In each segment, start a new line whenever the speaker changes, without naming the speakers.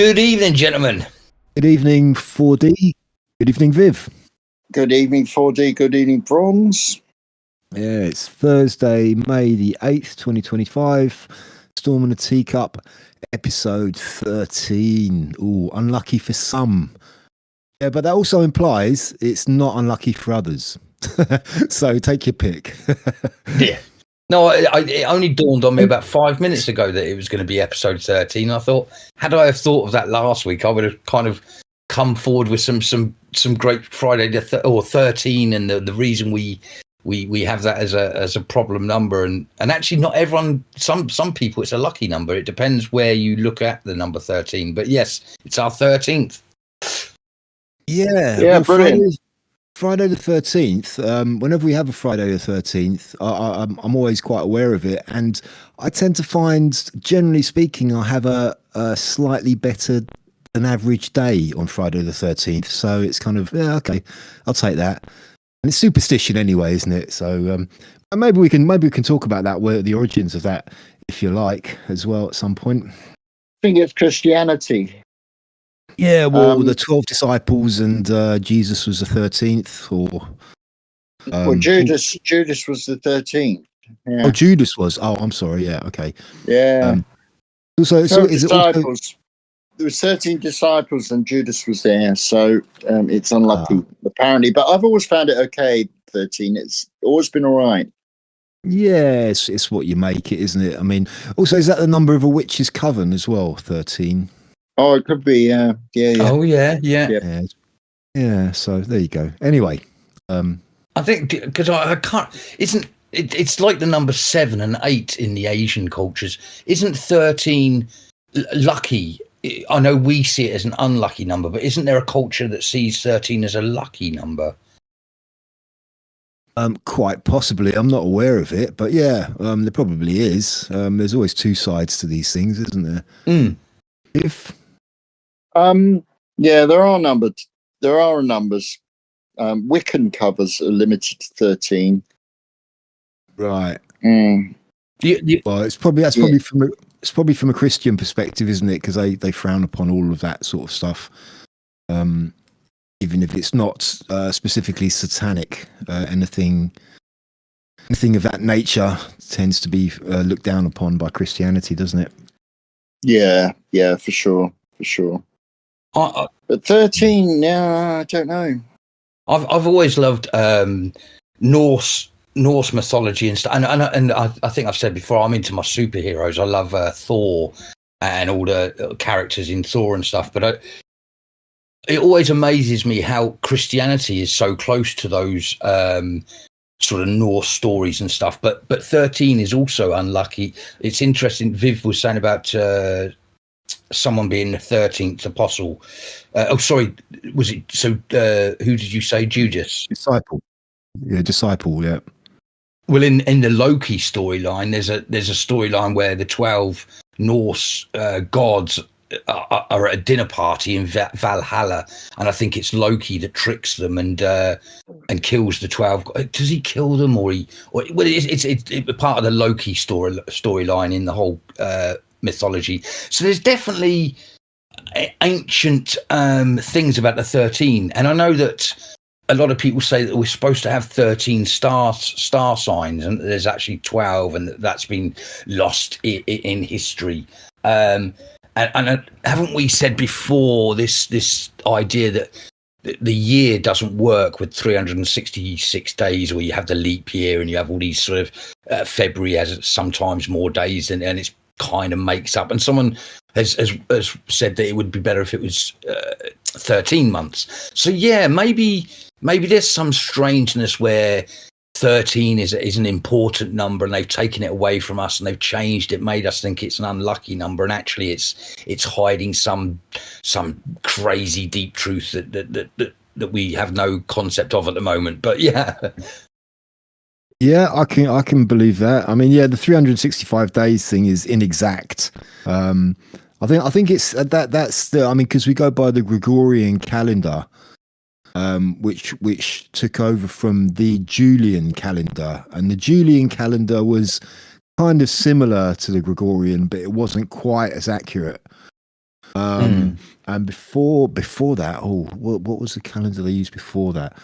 Good evening, gentlemen.
Good evening, 4D. Good evening, Viv.
Good evening, 4D. Good evening, Bronze.
Yeah, it's Thursday, May the 8th, 2025. Storm in a Teacup, episode 13. Ooh, unlucky for some. Yeah, but that also implies it's not unlucky for others. So take your pick.
Yeah. No, it only dawned on me about 5 minutes ago that it was going to be episode 13. I thought, had I have thought of that last week, I would have kind of come forward with some great Friday or 13, and the reason we have that as a problem number, and actually not everyone. Some people it's a lucky number. It depends where you look at the number 13. But yes, it's our 13th.
Yeah,
well, brilliant.
Friday the 13th, whenever we have a Friday the 13th, I'm always quite aware of it. And I tend to find, generally speaking, I have a slightly better than average day on Friday the 13th. So it's kind of, yeah, okay, I'll take that. And it's superstition anyway, isn't it? So maybe we can talk about that, where the origins of that, if you like, as well at some point.
I think it's Christianity.
Yeah, well, the 12 disciples and Jesus was the 13th, or
well, Judas was the 13th. Yeah.
Oh, Judas was. Oh, I'm sorry. Yeah, okay.
Yeah.
So is it also?
There were 13 disciples and Judas was there, so it's unlucky apparently. But I've always found it okay. 13. It's always been all right.
Yeah, it's what you make it, isn't it? I mean, also, is that the number of a witch's coven as well? 13.
Oh, it could be. Yeah.
Oh, yeah.
Yeah. So there you go. Anyway,
I think because I can't. It's like the number 7 and 8 in the Asian cultures. Isn't 13 lucky? I know we see it as an unlucky number, but isn't there a culture that sees 13 as a lucky number?
Quite possibly. I'm not aware of it, but yeah, there probably is. There's always two sides to these things, isn't there?
Yeah, there are numbers. Wiccan covers are limited to 13.
Right.
Well,
it's probably from a Christian perspective, isn't it? Because they frown upon all of that sort of stuff, even if it's not specifically satanic. Anything of that nature tends to be looked down upon by Christianity, doesn't it?
Yeah, for sure. But 13, I don't know.
I've always loved Norse mythology and stuff, and I think I've said before, I'm into my superheroes. I love Thor and all the characters in Thor and stuff. But it always amazes me how Christianity is so close to those sort of Norse stories and stuff. But 13 is also unlucky. It's interesting. Viv was saying about someone being the 13th apostle. Was it? So who did you say? Judas?
Disciple. Yeah, disciple. Yeah.
Well, in the Loki storyline, there's a storyline where the 12 Norse gods are at a dinner party in Valhalla, and I think it's Loki that tricks them and kills the 12. Does he kill them, it's part of the Loki storyline in the whole mythology. So there's definitely ancient things about the 13, and I know that a lot of people say that we're supposed to have 13 star signs, and there's actually 12, and that's been lost in history. And haven't we said before this idea that the year doesn't work with 366 days, or you have the leap year and you have all these sort of February has sometimes more days, and it's kind of makes up. And someone has said that it would be better if it was 13 months. So yeah, maybe there's some strangeness where 13 is an important number, and they've taken it away from us and they've changed it, made us think it's an unlucky number, and actually it's hiding some crazy deep truth that we have no concept of at the moment. But yeah.
Yeah, I can believe that. I mean, yeah, the 365 days thing is inexact. I think it's that's the. I mean, because we go by the Gregorian calendar, which took over from the Julian calendar, and the Julian calendar was kind of similar to the Gregorian, but it wasn't quite as accurate.
Mm.
And before that, what was the calendar they used before that?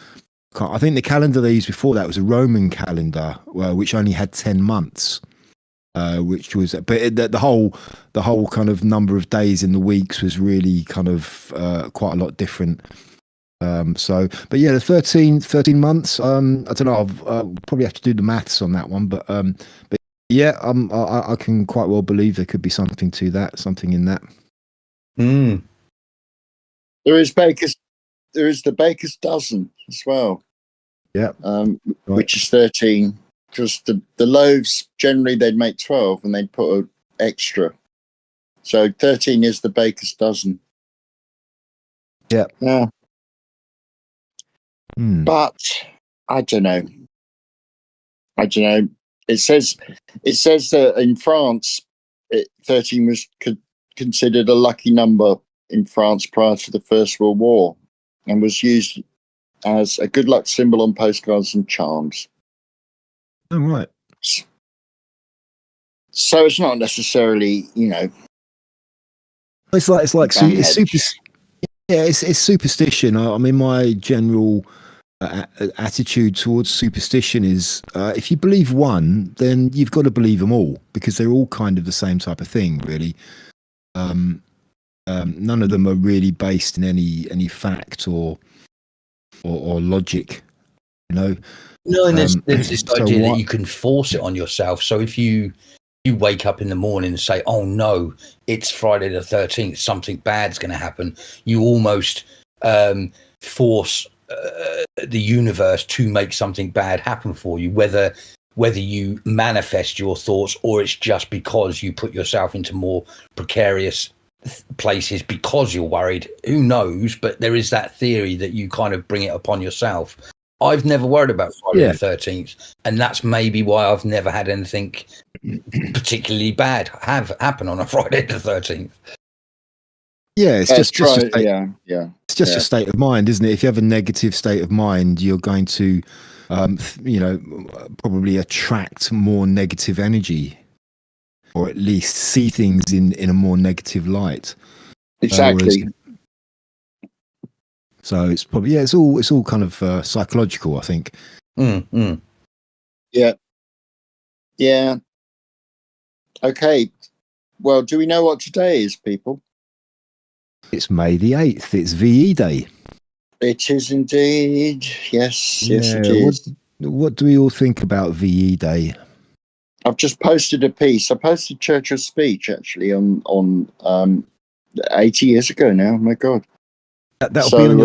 I think the calendar they used before that was a Roman calendar, which only had 10 months. Which was, but the whole kind of number of days in the weeks was really kind of quite a lot different. But yeah, the 13 months. I don't know. I'll probably have to do the maths on that one, but yeah, I can quite well believe there could be something to that, something in that.
Mm.
There is the baker's dozen as well.
Yeah,
which is 13. Because the loaves, generally they'd make 12 and they'd put an extra. So 13 is the baker's dozen.
Yeah.
But I don't know. It says that in France, 13 was considered a lucky number in France prior to the First World War and was used as a good luck symbol on postcards and charms.
Oh, right.
So it's not necessarily,
It's superstition. I mean, my general attitude towards superstition is if you believe one, then you've got to believe them all because they're all kind of the same type of thing, really. None of them are really based in any fact or logic, No,
and there's this idea that you can force it on yourself. So if you wake up in the morning and say, "Oh no, it's Friday the 13th, something bad's going to happen," you almost force the universe to make something bad happen for you, whether you manifest your thoughts or it's just because you put yourself into more precarious places because you're worried. Who knows? But there is that theory that you kind of bring it upon yourself. I've never worried about Friday the 13th, and that's maybe why I've never had anything particularly bad happen on a Friday the 13th.
Yeah, it's just
It's
just a state of mind, isn't it? If you have a negative state of mind, you're going to, probably attract more negative energy, or at least see things in a more negative light.
Exactly.
So it's probably it's all kind of psychological, I think.
Yeah. Okay. Well, do we know what today is, people?
It's May the 8th. It's VE Day.
It is indeed. Yes, it is.
What do we all think about VE Day?
I've just posted a piece. I posted Churchill's speech actually on 80 years ago now. Oh my God.
That'll be on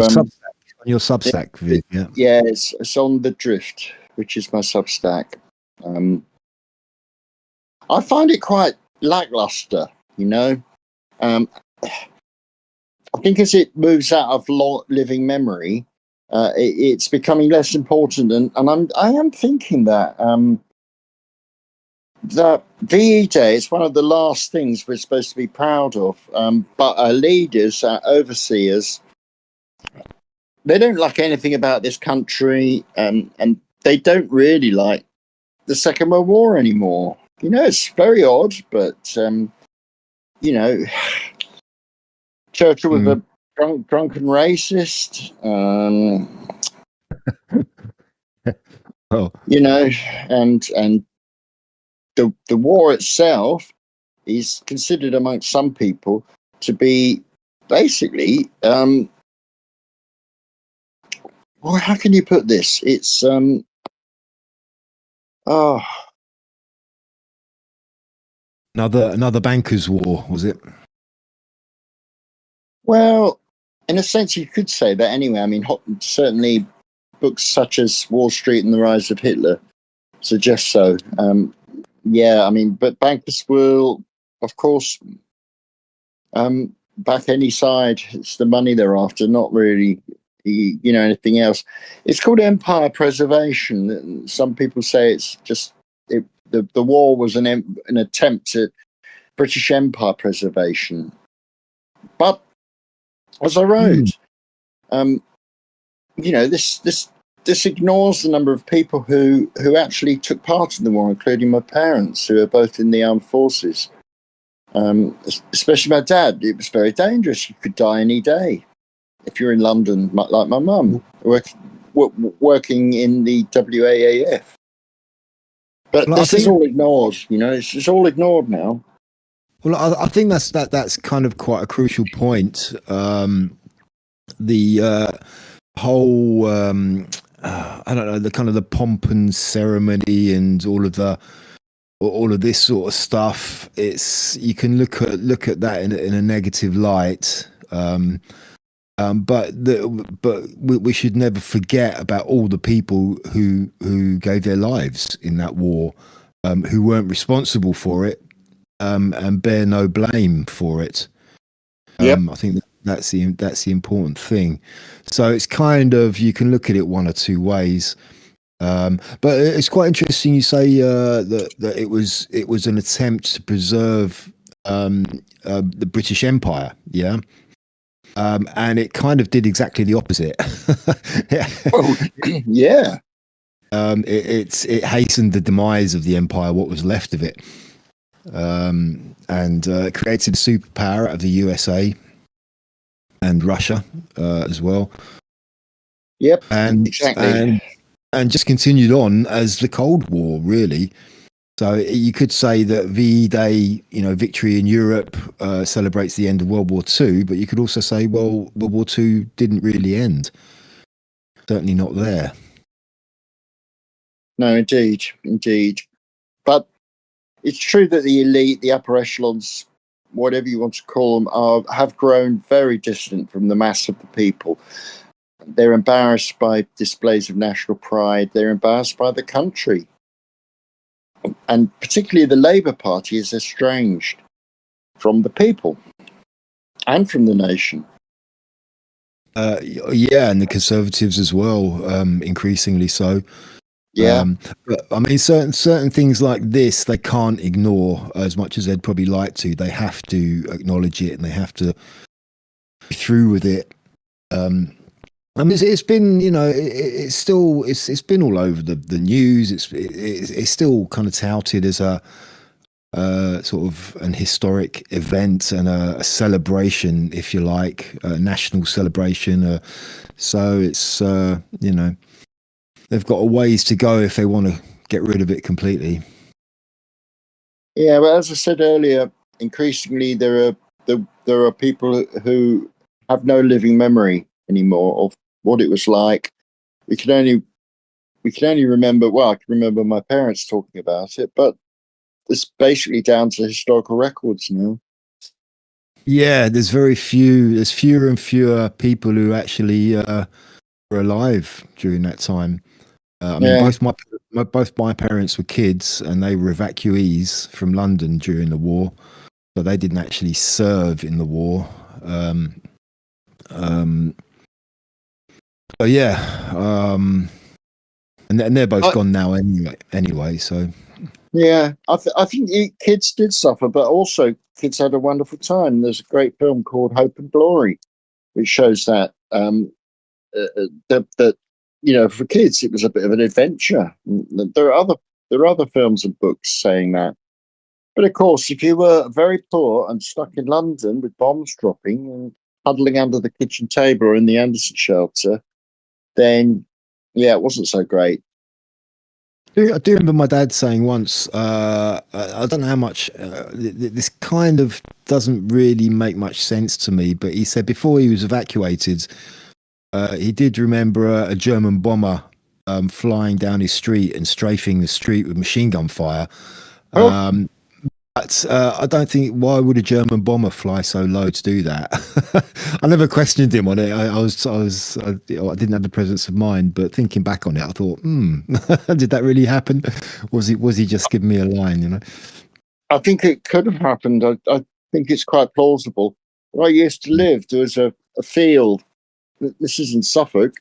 your Substack, Viv, yeah.
Yeah, it's on The Drift, which is my Substack. I find it quite lackluster, I think as it moves out of living memory, it's becoming less important, and I am thinking that that VE Day is one of the last things we're supposed to be proud of, but our leaders, our overseers, they don't like anything about this country, and they don't really like the Second World War anymore. It's very odd, but Churchill was a drunken racist. And the war itself is considered amongst some people to be basically well, how can you put this? It's
another bankers' war, was it?
Well, in a sense, you could say that anyway. I mean, certainly books such as Wall Street and the Rise of Hitler suggest so. But bankers will, of course, back any side. It's the money they're after, not really, anything else. It's called empire preservation. Some people say it's just the war was an attempt at British empire preservation. But as I wrote, this ignores the number of people who actually took part in the war, including my parents, who are both in the armed forces. Especially my dad. It was very dangerous. You could die any day if you're in London, like my mum, working in the WAAF. But
Well,
this is all ignored. It's all ignored now.
Well, I think that's kind of quite a crucial point. The whole I don't know, the kind of the pomp and ceremony and all of this sort of stuff. It's, you can look at that in a negative light. But we should never forget about all the people who gave their lives in that war, who weren't responsible for it, and bear no blame for it. I think that's the important thing. So it's kind of, you can look at it one or two ways. But it's quite interesting you say that it was an attempt to preserve the British Empire, yeah. And it kind of did exactly the opposite.
Oh, yeah.
It hastened the demise of the empire, what was left of it, and created a superpower out of the USA and Russia as well.
Yep,
and
exactly.
And just continued on as the Cold War, really. So you could say that VE Day, victory in Europe, celebrates the end of World War II, but you could also say, well, World War II didn't really end. Certainly not there.
No, indeed. But it's true that the elite, the upper echelons, whatever you want to call them, have grown very distant from the mass of the people. They're embarrassed by displays of national pride. They're embarrassed by the country. And particularly the Labour Party is estranged from the people and from the nation.
Yeah, and the Conservatives as well, increasingly so.
Yeah.
But I mean, certain things like this, they can't ignore as much as they'd probably like to. They have to acknowledge it, and they have to be through with it. I mean, it's been, it's been all over the news. It's still kind of touted as a sort of an historic event and a celebration, if you like, a national celebration. So it's, they've got a ways to go if they want to get rid of it completely.
Yeah, but as I said earlier, increasingly there are people who have no living memory anymore of what it was like. We can only remember. Well, I can remember my parents talking about it, but it's basically down to historical records now.
Yeah, there's fewer and fewer people who actually were alive during that time. I mean, both my parents were kids, and they were evacuees from London during the war, so they didn't actually serve in the war. So yeah, and they're both gone now anyway. So
yeah, I think kids did suffer, but also kids had a wonderful time. There's a great film called Hope and Glory, which shows that that for kids it was a bit of an adventure. There are other films and books saying that. But of course, if you were very poor and stuck in London with bombs dropping and huddling under the kitchen table or in the Anderson shelter, then yeah, it wasn't so great.
I do remember my dad saying once, I don't know how much, this kind of doesn't really make much sense to me, but he said before he was evacuated, he did remember a German bomber flying down his street and strafing the street with machine gun fire. But I don't think, why would a German bomber fly so low to do that? I never questioned him on it. I didn't have the presence of mind, but thinking back on it, I thought, did that really happen? Was he just giving me a line?
I think it could have happened. I think it's quite plausible. Where I used to live, there was a field. This is in Suffolk.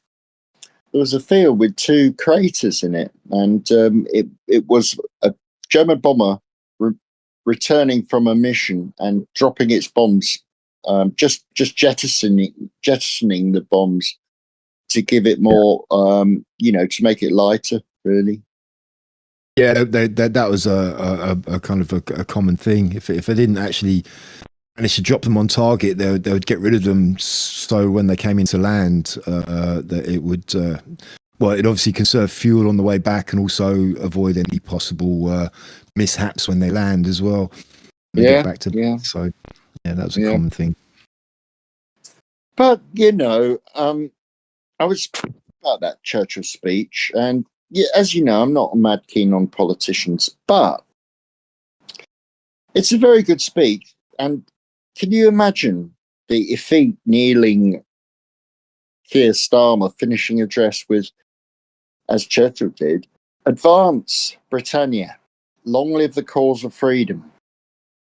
There was a field with two craters in it, and it was a German bomber returning from a mission and dropping its bombs, just jettisoning the bombs to give it more, to make it lighter, really.
Yeah, that was a kind of a common thing. If they didn't actually manage to drop them on target, they would get rid of them. So when they came into land, that it would well, it obviously conserve fuel on the way back and also avoid any possible mishaps when they land as well. When they get back to so yeah, that was a common thing.
But I was about that Churchill speech, and as you know, I'm not mad keen on politicians, but it's a very good speech. And can you imagine the effete kneeling Keir Starmer finishing address with, as Churchill did, "Advance, Britannia, long live the cause of freedom.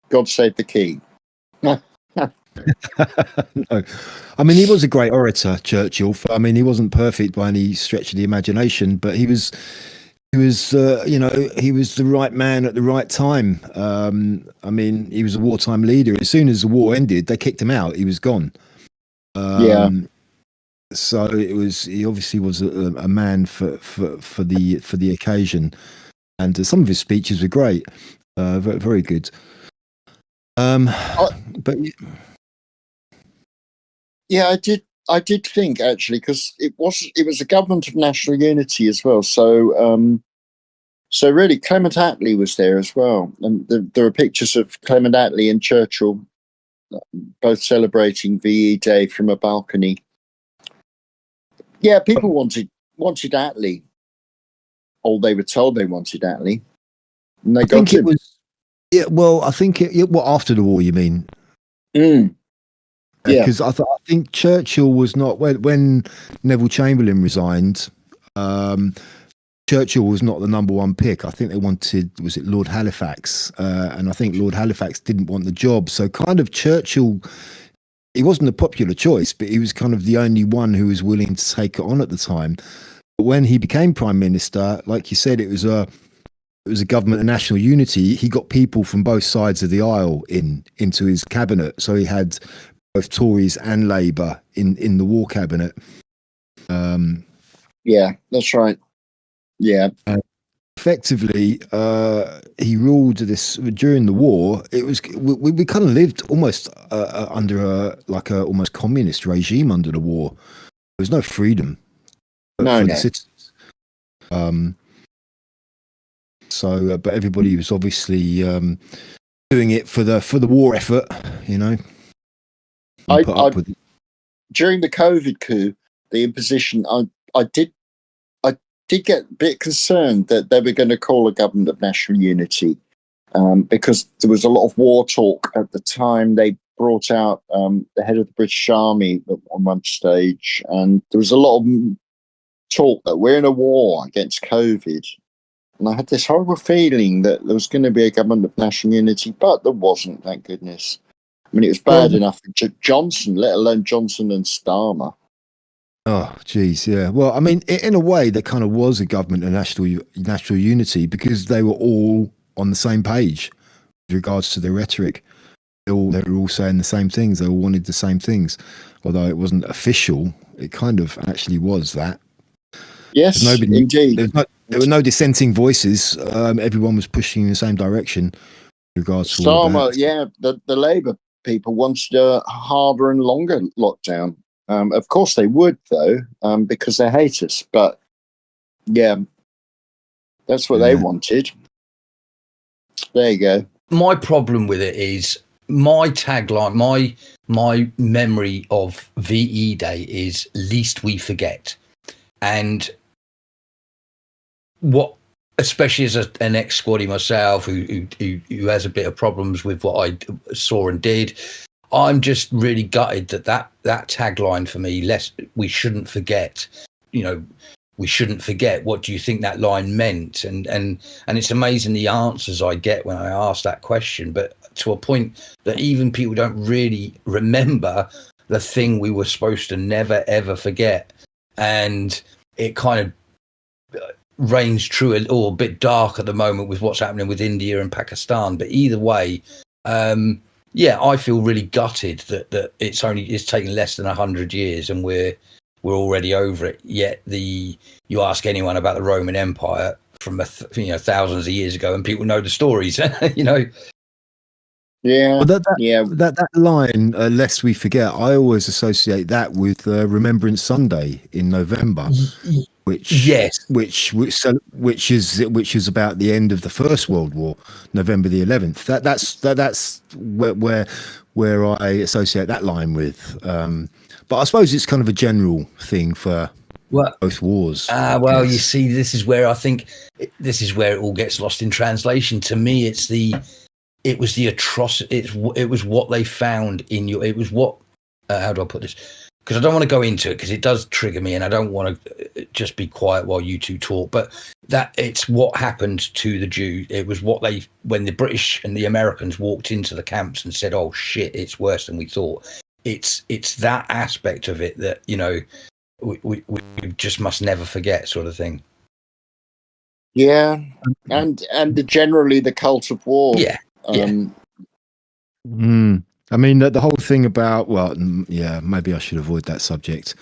God save the King."
No, I mean he was a great orator, Churchill. I mean he wasn't perfect by any stretch of the imagination, but he was he was the right man at the right time. I mean he was a wartime leader. As soon as the war ended, they kicked him out. He was gone. So he obviously was a man for the occasion, and some of his speeches were great, very, very good. But
yeah, I did think actually, because it was a government of national unity as well. So so really Clement Attlee was there as well, and there are pictures of Clement Attlee and Churchill both celebrating VE Day from a balcony. Yeah, people wanted Attlee, or they were told they wanted Attlee, and they got him.
Yeah, well, I think after the war, you mean?
Yeah,
because I think Churchill was not when Neville Chamberlain resigned. Churchill was not the number one pick. I think they wanted, was it Lord Halifax? And I think Lord Halifax didn't want the job. So kind of Churchill, he wasn't a popular choice, but he was kind of the only one who was willing to take it on at the time. But when he became prime minister, like you said, it was a government of national unity. He got people from both sides of the aisle into his cabinet. So he had both Tories and Labour in the war cabinet.
Yeah, that's right. Yeah.
Effectively, he ruled this during the war. It was we kind of lived almost under a almost communist regime under the war. There was no freedom for the citizens. So, but everybody was obviously doing it for the war effort, you know.
During the COVID coup, the imposition, I did get a bit concerned that they were going to call a government of national unity, because there was a lot of war talk at the time. They brought out the head of the British Army on one stage, and there was a lot of talk that we're in a war against COVID. And I had this horrible feeling that there was going to be a government of national unity, but there wasn't, thank goodness. I mean, it was bad enough for Johnson, let alone Johnson and Starmer.
Oh, geez, yeah. Well, I mean, in a way, there kind of was a government of national unity because they were all on the same page with regards to their rhetoric. They were all saying the same things. They all wanted the same things. Although it wasn't official, it kind of actually was that.
Yes, indeed.
There were no dissenting voices. Everyone was pushing in the same direction with regards to
Starmer, yeah, the Labour people wanted a harder and longer lockdown. Of course they would, though, because they hate us. But, yeah, that's what they wanted. There you go.
My problem with it is my tagline, my memory of VE Day is least we forget. And what, especially as an ex-squaddy myself who has a bit of problems with what I saw and did, I'm just really gutted that tagline for me, we shouldn't forget, we shouldn't forget. What do you think that line meant? And it's amazing the answers I get when I ask that question, but to a point that even people don't really remember the thing we were supposed to never, ever forget. And it kind of reigns true a bit dark at the moment with what's happening with India and Pakistan. But either way, I feel really gutted that it's taken less than 100 years and we're already over it. Yet you ask anyone about the Roman Empire, from thousands of years ago, and people know the stories.
Yeah,
Well,
yeah.
that line, lest we forget, I always associate that with Remembrance Sunday in November, which
Yes.
which is about the end of the First World War, November the 11th. That's where I associate that line with. But I suppose it's kind of a general thing for both wars.
Well, you see, this is where I think it all gets lost in translation. To me, it was the atrocity. It was what they found in you. It was what. How do I put this? Because I don't want to go into it because it does trigger me, and I don't want to just be quiet while you two talk. But that it's what happened to the Jews. It was when the British and the Americans walked into the camps and said, "Oh shit, it's worse than we thought." It's that aspect of it that we just must never forget, sort of thing.
Yeah, and generally the cult of war.
Yeah.
I mean, the whole thing about maybe I should avoid that subject.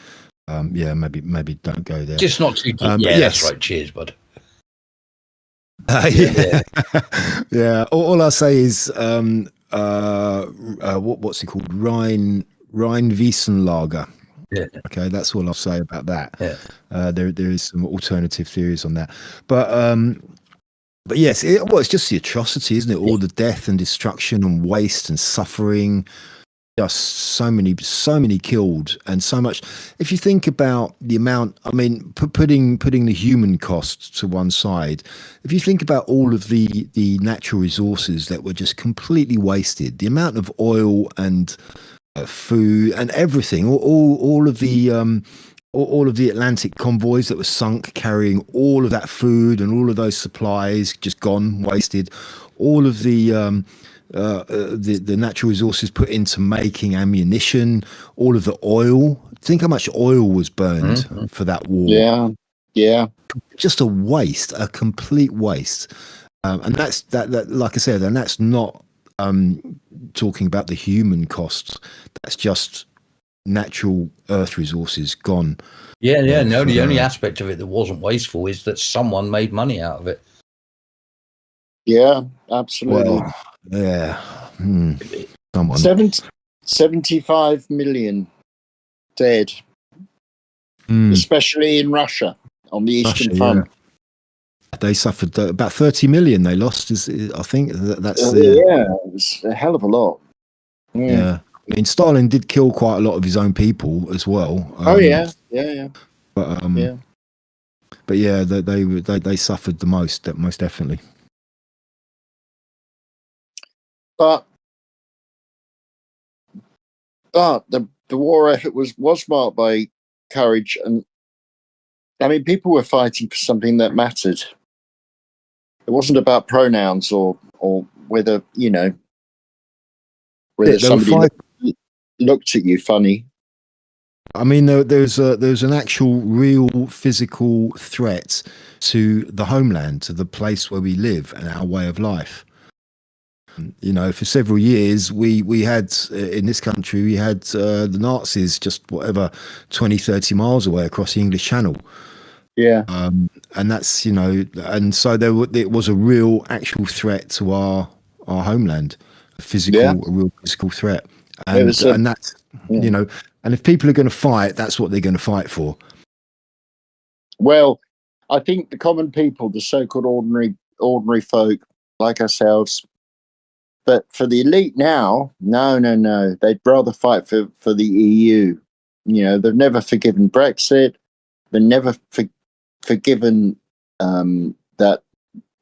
Maybe don't go there.
Just not too deep. That's right. Cheers, bud.
Yeah. All I'll say is, what's it called? Rhine Wiesenlager.
Yeah.
Okay, that's all I'll say about that.
Yeah.
There is some alternative theories on that, but yes, it's just the atrocity, isn't it? All the death and destruction and waste and suffering, just so many killed, and so much. If you think about the amount, I mean, putting the human cost to one side, if you think about all of the natural resources that were just completely wasted, the amount of oil and food and everything, all of the Atlantic convoys that were sunk carrying all of that food and all of those supplies just gone, wasted. All of the natural resources put into making ammunition, all of the oil. Think how much oil was burned for that war.
Yeah.
Just a waste, a complete waste. And that's that. Like I said, and that's not talking about the human costs. That's just natural earth resources gone.
No, the only aspect of it that wasn't wasteful is that someone made money out of it.
Yeah, absolutely.
Someone.
75 million dead, especially in Russia on the Eastern Front.
Yeah. They suffered about 30 million. They lost. I think that's
it was a hell of a lot.
Yeah. I mean, Stalin did kill quite a lot of his own people as well.
Yeah.
But yeah, they suffered the most definitely.
But the war effort was marked by courage, and I mean, people were fighting for something that mattered. It wasn't about pronouns or whether somebody looked at you funny.
I mean, there's an actual real physical threat to the homeland, to the place where we live and our way of life. For several years, we had in this country, we had the Nazis just 20, 30 miles away across the English Channel.
Yeah.
And that's, and so it was a real actual threat to our homeland, a real physical threat. And that's, and if people are going to fight, that's what they're going to fight for.
Well, I think the common people, the so-called ordinary folk like ourselves, but for the elite now, no. They'd rather fight for the EU. They've never forgiven Brexit. They've never forgiven that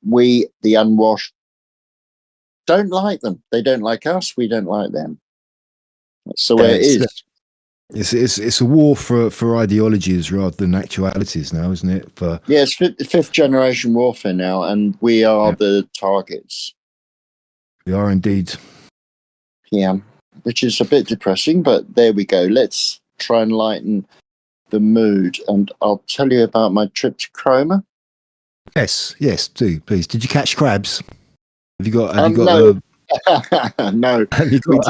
we, the unwashed, don't like them. They don't like us. We don't like them. That's the way it is.
It's a war for ideologies rather than actualities now, isn't it?
It's fifth generation warfare now, and we are the targets.
We are indeed.
Yeah, which is a bit depressing, but there we go. Let's try and lighten the mood, and I'll tell you about my trip to Cromer. Yes,
do please. Did you catch crabs? Have you got?
No. No.
Have you got?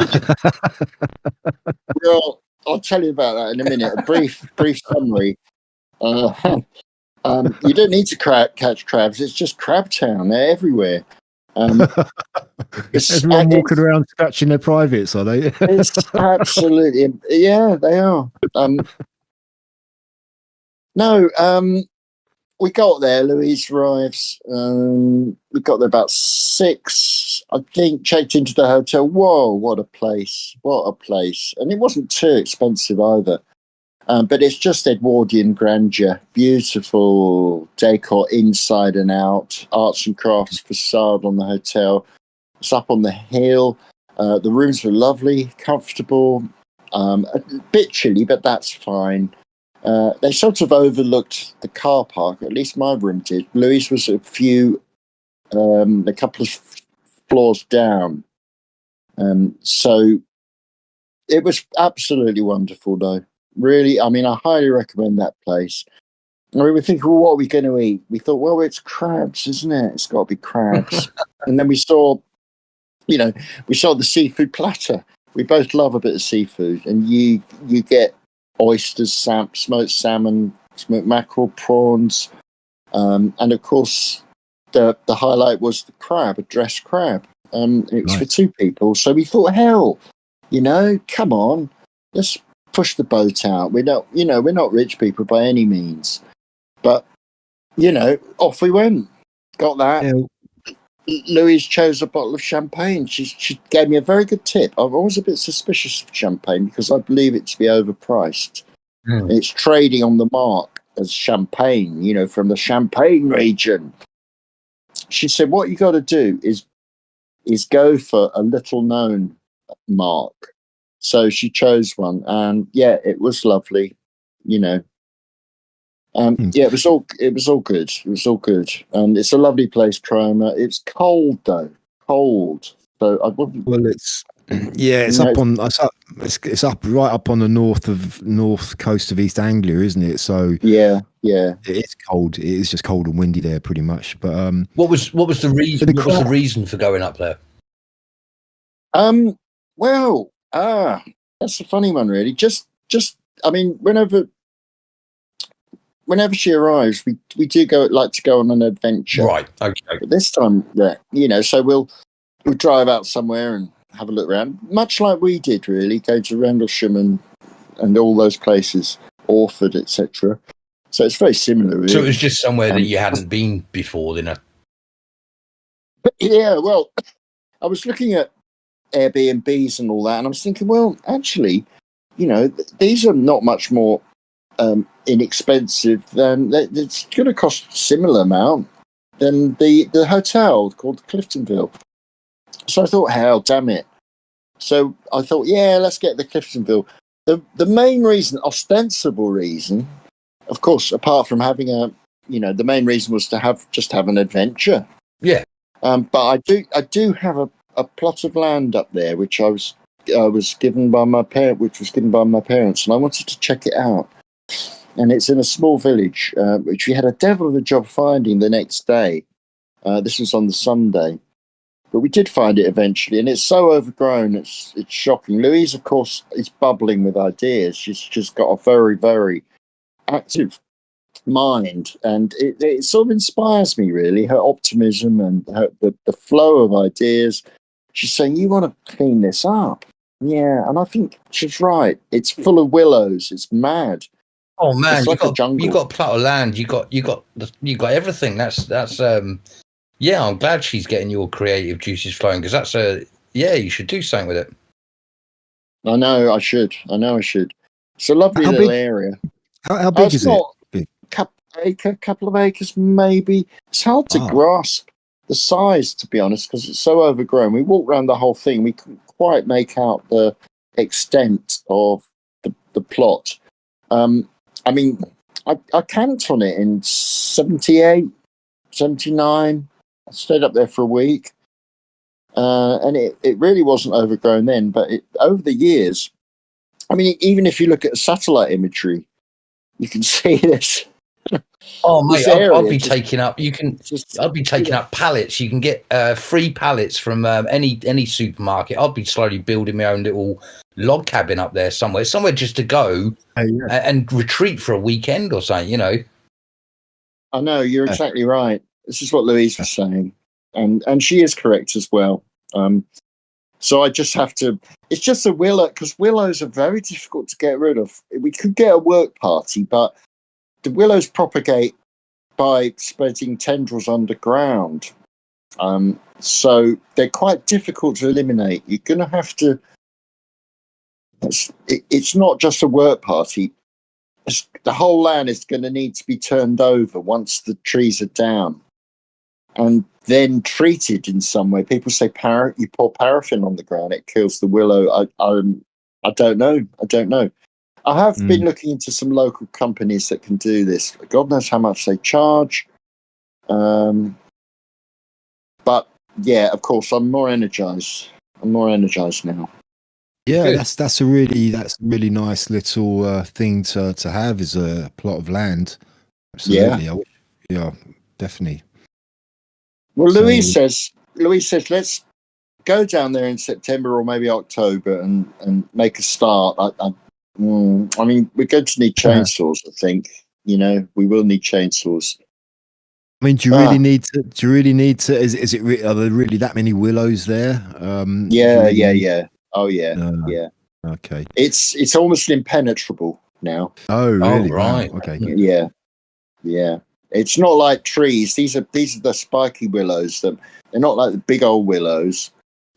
Well, I'll tell you about that in a minute. A brief summary. You don't need to catch crabs. It's just Crab Town. They're everywhere.
Everyone walking around scratching their privates, are they?
It's absolutely, yeah, they are. No, we got there. Louise arrives. We got there about 6, I think. Checked into the hotel. Whoa, what a place! What a place! And it wasn't too expensive either. But it's just Edwardian grandeur, beautiful decor inside and out, arts and crafts facade on the hotel. It's up on the hill. The rooms were lovely, comfortable, a bit chilly, but that's fine. They sort of overlooked the car park, at least my room did. Louise was a couple of floors down. So it was absolutely wonderful, though. Really, I mean, I highly recommend that place. And we were thinking, well, what are we going to eat? We thought, well, it's crabs, isn't it? It's got to be crabs. And then we saw the seafood platter. We both love a bit of seafood. And you get oysters, smoked salmon, smoked mackerel, prawns. And, of course, the highlight was the crab, a dressed crab. It was for 2 people. So we thought, hell, come on, let's push the boat out. We're not rich people by any means, but off we went. Got that. Yeah. Louise chose a bottle of champagne. She gave me a very good tip. I'm always a bit suspicious of champagne because I believe it to be overpriced. It's trading on the mark as champagne, from the Champagne region. She said, what you got to do is go for a little known mark. So she chose one, and it was lovely. Yeah, it was all good. It was all good, and it's a lovely place, Cromer. It's cold though, cold. So I wouldn't.
Well, it's up right up on the north coast of East Anglia, isn't it? So
yeah,
it's cold. It is just cold and windy there, pretty much. But
what was the reason? What was the reason for going up there?
Well, that's a funny one, really. Just I mean, whenever she arrives, we do like to go on an adventure.
Right. Okay.
But this time, so we'll drive out somewhere and have a look around, much like we did, really, go to Rendlesham and all those places, Orford, etc. So it's very similar, really.
So it was just somewhere that you hadn't been before, then.
Yeah. Well, I was looking at Airbnbs and all that, and I was thinking, well, actually, these are not much more inexpensive than it's going to cost a similar amount than the hotel called Cliftonville. So I thought, hell, damn it. So I thought, let's get the Cliftonville. The main reason, ostensible reason, of course, apart from having the main reason was to have an adventure.
Yeah.
But I do have a plot of land up there, which was given by my parents, and I wanted to check it out. And it's in a small village, which we had a devil of a job finding the next day. This was on the Sunday, but we did find it eventually, and it's so overgrown, it's shocking. Louise, of course, is bubbling with ideas. She's just got a very, very active mind, and it sort of inspires me, really, her optimism and the flow of ideas. She's saying, you want to clean this up. Yeah, and I think she's right. It's full of willows. It's mad.
Oh man,
it's like a jungle.
You got a plot of land. You got everything. That's I'm glad she's getting your creative juices flowing, because you should do something with it.
I know I should. It's a lovely little area.
How big is it?
Couple of acres, maybe. It's hard to grasp the size, to be honest, because it's so overgrown. We walked around the whole thing. We couldn't quite make out the extent of the plot. I mean, I camped on it in 78, 79. I stayed up there for a week. And it really wasn't overgrown then. But over the years, I mean, even if you look at satellite imagery, you can see this.
Oh mate, I'll be taking up. I'll be taking up pallets. You can get free pallets from any supermarket. I'll be slowly building my own little log cabin up there somewhere just to go and retreat for a weekend or something.
I know, you're exactly right. This is what Louise was saying, and she is correct as well. So I just have to. It's just a willow, because willows are very difficult to get rid of. We could get a work party, but the willows propagate by spreading tendrils underground. So they're quite difficult to eliminate. You're going to have to. It's not just a work party. The whole land is going to need to be turned over once the trees are down, and then treated in some way. People say you pour paraffin on the ground, it kills the willow. I don't know. I have been looking into some local companies that can do this. God knows how much they charge. But yeah, of course, I'm more energized now.
Yeah,
Good.
that's a really nice little thing to have, is a plot of land. Absolutely. Yeah, definitely.
Well, Louise says, let's go down there in September or maybe October and make a start. I mean, we're going to need chainsaws. I think, we will need chainsaws.
I mean, do you really need to? Is it? Are there really that many willows there?
Yeah. Oh yeah, yeah.
Okay.
It's almost impenetrable now.
Oh really?
Oh, right.
Wow. Okay.
Yeah. It's not like trees. These are the spiky willows. They're not like the big old willows.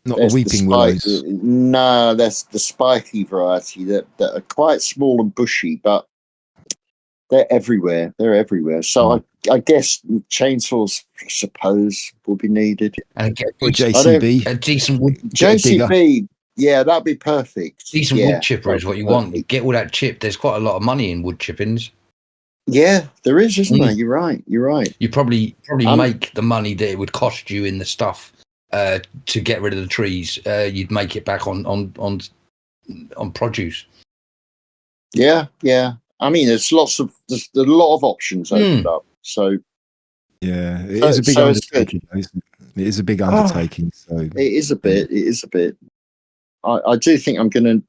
Not the weeping willows.
No, that's the spiky variety that are quite small and bushy, but they're everywhere. So I guess chainsaws, I suppose, will be needed.
And get
Or JCB.
a decent wood,
JCB, yeah, that'd be perfect.
wood chipper is what you want. You get all that chip. There's quite a lot of money in wood chippings.
Yeah, there is, isn't there? You're right.
You probably make the money that it would cost you in the stuff to get rid of the trees. You'd make it back on produce.
Yeah. I mean, there's a lot of options opened up. So
yeah, it is a big undertaking. It is a big undertaking. So
it is a bit. I do think I'm going to,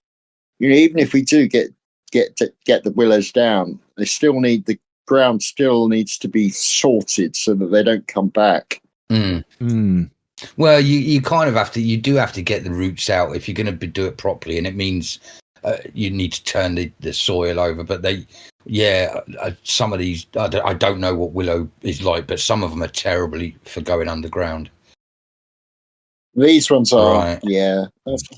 even if we do get the willows down, the ground still needs to be sorted so that they don't come back.
Well, you kind of have to. You do have to get the roots out if you're going to do it properly, and it means you need to turn the soil over. But some of these, I don't know what willow is like, but some of them are terribly for going underground.
These ones are,
right.
Yeah.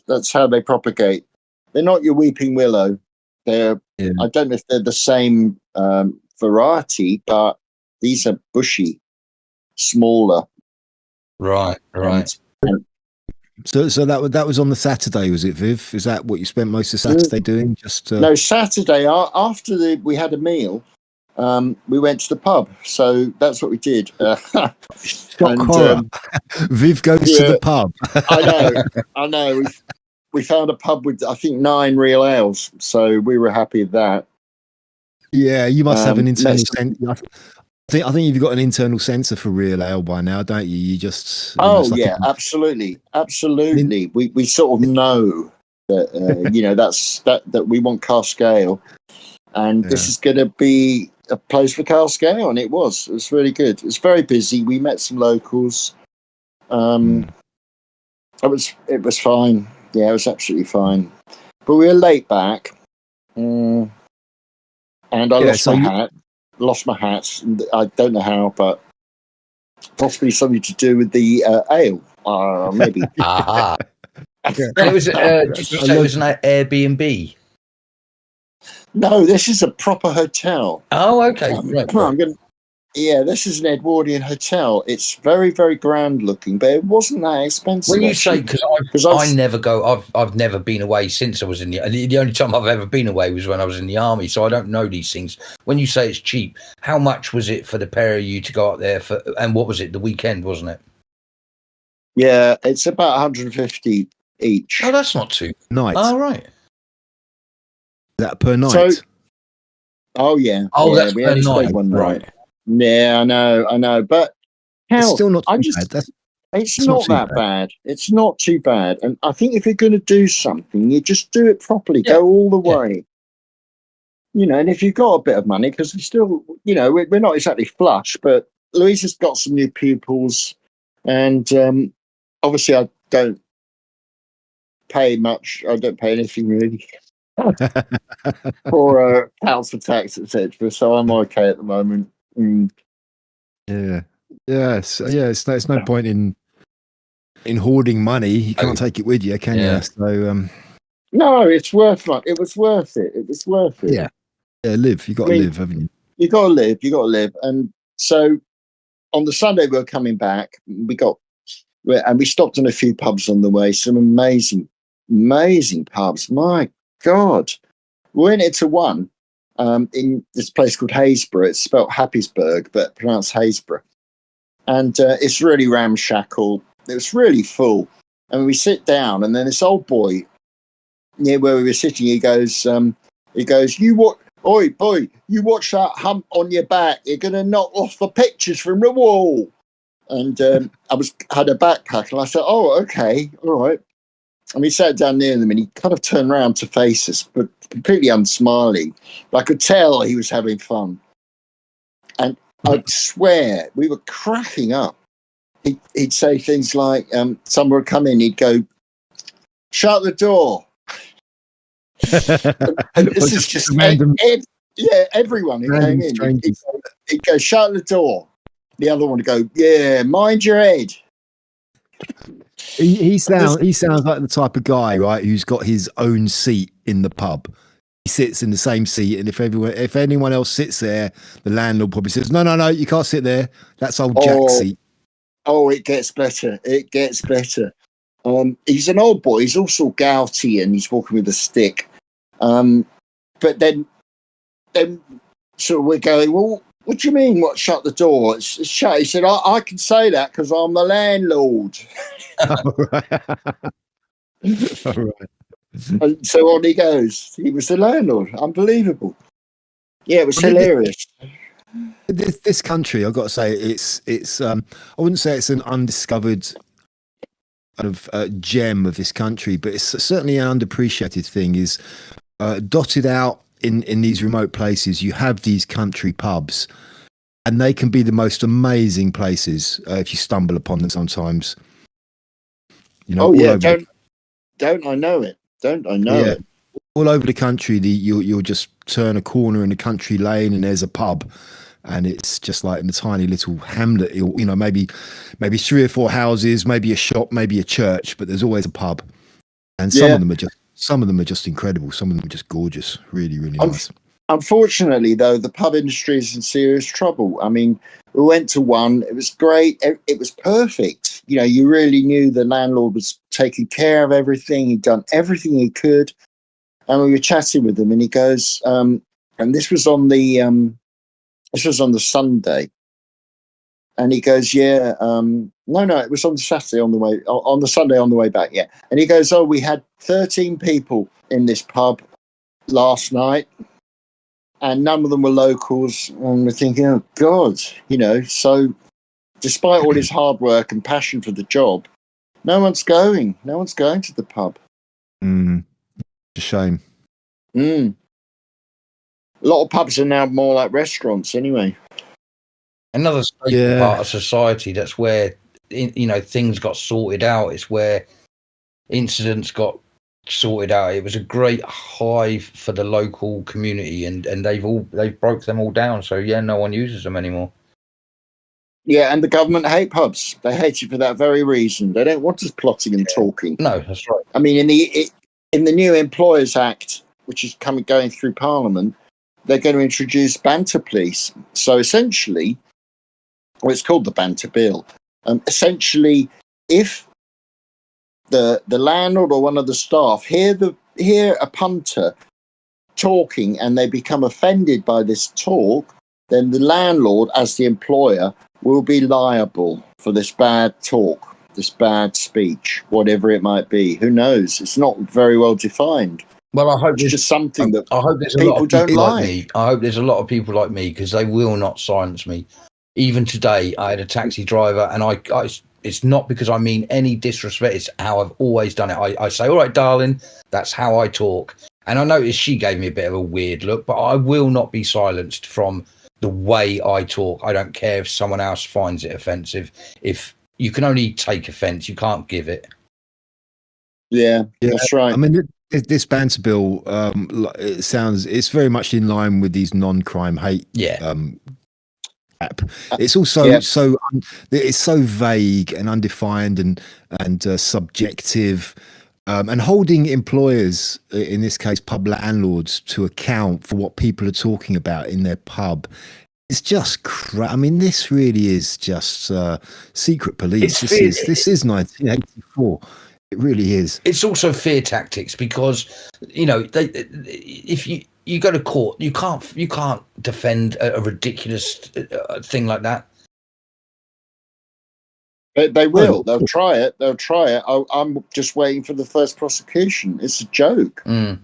That's how they propagate. They're not your weeping willow. I don't know if they're the same variety, but these are bushy, smaller.
Right.
So that was on the Saturday, was it, Viv? Is that what you spent most of Saturday doing?
No, Saturday after we had a meal, we went to the pub. So that's what we did.
Shock horror. Viv goes to the pub.
I know. We found a pub with, I think, 9 real ales, so we were happy with that.
Yeah, you must have an internal sense. I think you've got an internal sensor for real ale by now, don't you? You just
absolutely. We sort of know that that we want cask ale, and this is going to be a place for cask ale, and it was really good. It was very busy. We met some locals. It was fine. Yeah, it was absolutely fine. But we were late back, and I lost my hat. I don't know how, but possibly something to do with the ale, maybe.
It was. Did you say it was an Airbnb?
No, this is a proper hotel.
Oh, okay. Right.
This is an Edwardian hotel. It's very, very grand looking, but it wasn't that expensive.
When you say, because I never go, I've never been away since I was in the only time I've ever been away was when I was in the army, so I don't know these things. When you say it's cheap, how much was it for the pair of you to go up there for? And what was it? The weekend, wasn't it?
Yeah, it's about 150 each.
Oh, that's not too
night.
Oh, right.
Is that per night?
So,
that's
we
per
only
night.
stayed one night. Yeah, I know, but
it's still not too bad.
It's not that bad. It's not too bad, and I think if you're going to do something, you just do it properly. Go all the way. and if you've got a bit of money, because we still, we're not exactly flush, but Louisa's got some new pupils, and obviously I don't pay much. I don't pay anything really for council tax, etc. So I'm okay at the moment.
Yeah. It's no point in hoarding money. You can't take it with you, can you? So
no, it's worth it. It was worth it. It was worth it.
Yeah, live. You got to live, haven't you?
You got to live. You got to live. And so on the Sunday we were coming back. We stopped in a few pubs on the way. Some amazing pubs. My God, we went into one in this place called Haysborough. It's spelled Happysburg, but pronounced Haysborough. And it's really ramshackle. It was really full. And we sit down, and then this old boy near where we were sitting, he goes, "You what? Oi, boy, you watch that hump on your back. You're going to knock off the pictures from the wall." And I had a backpack, and I said, "Oh, okay, all right." And we sat down near them, and he kind of turned around to face us, but completely unsmiling. But I could tell he was having fun. And I'd swear we were cracking up. He'd say things like, someone would come in, he'd go, "Shut the door." and this is just random. Everyone who came in, he'd go, "Shut the door." The other one would go, "Yeah, mind your head."
He sounds like the type of guy, right, who's got his own seat in the pub. He sits in the same seat, and if anyone else sits there, the landlord probably says, No, you can't sit there. That's old Jack's seat."
Oh, it gets better. It gets better. He's an old boy. He's also gouty, and he's walking with a stick. But then so we're going, "Well, what do you mean? What, shut the door? It's shut." He said, I can say that because I'm the landlord."
All right.
And so on he goes. He was the landlord. Unbelievable. Yeah, it was hilarious.
This country, I've got to say, it's I wouldn't say it's an undiscovered kind of gem of this country, but it's certainly an underappreciated thing. Is dotted out in these remote places, you have these country pubs, and they can be the most amazing places if you stumble upon them sometimes.
Don't I know it? Don't I know it?
All over the country, you'll just turn a corner in a country lane, and there's a pub, and it's just like in a tiny little hamlet. Maybe 3 or 4 houses, maybe a shop, maybe a church, but there's always a pub. And some of them are just incredible. Some of them are just gorgeous. Really, really nice.
Unfortunately, though, the pub industry is in serious trouble. I mean, we went to one. It was great. It was perfect. You really knew the landlord was taking care of everything. He'd done everything he could. And we were chatting with him, and he goes, and this was on the Sunday. And he goes, "Yeah, no, it was on the Saturday on the Sunday on the way back, yeah." And he goes, "Oh, we had 13 people in this pub last night, and none of them were locals." And we're thinking, "Oh God," So, despite all his hard work and passion for the job, no one's going to the pub.
It's a shame.
A lot of pubs are now more like restaurants, anyway.
Another part of society that's where things got sorted out. It's where incidents got sorted out. It was a great hive for the local community, and they've broke them all down. So no one uses them anymore. Yeah,
and the government hate pubs. They hate it for that very reason. They don't want us plotting and talking.
No, that's right.
I mean, in the new Employers Act, which is going through Parliament, they're going to introduce banter police. So essentially, it's called the banter bill. Essentially, if the landlord or one of the staff hear a punter talking and they become offended by this talk, then the landlord, as the employer, will be liable for this bad talk, this bad speech, whatever it might be. Who knows? It's not very well defined.
Well, I hope
it's just something that
I hope there's
people don't like.
Me. I hope there's a lot of people like me, because they will not silence me. Even today, I had a taxi driver, and I it's not because I mean any disrespect. It's how I've always done it. I say, "All right, darling," that's how I talk. And I noticed she gave me a bit of a weird look, but I will not be silenced from the way I talk. I don't care if someone else finds it offensive. If you can only take offence, you can't give it.
Yeah, that's right.
I mean, this banter bill, it's very much in line with these non-crime hate. App. It's also it's so vague and undefined and subjective. And holding employers, in this case pub landlords, to account for what people are talking about in their pub, it's just I mean, this really is just secret police. This is 1984. It really is.
It's also fear tactics because, if you go to court, you can't defend a ridiculous thing like that.
They will. They'll try it. I'm just waiting for the first prosecution. It's a joke.
Yeah,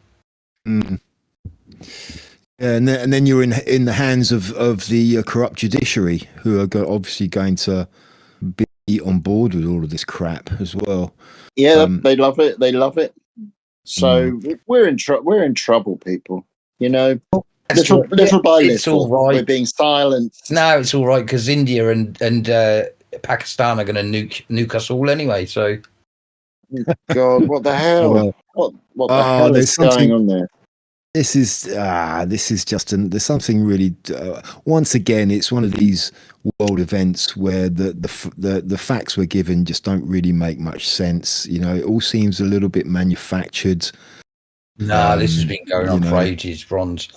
and then you're in the hands of the corrupt judiciary, who are obviously going to be on board with all of this crap as well.
Yeah, they love it. They love it. So we're in trouble, people. Little by little,
right.
We're being silenced.
No, it's all right because India and Pakistan are going to nuke us all anyway. So,
God, what the hell? What the hell is going on there?
This is just there's something really. Once again, it's one of these world events where the facts we're given just don't really make much sense. It all seems a little bit manufactured.
No, this has been going on for ages, Bronze.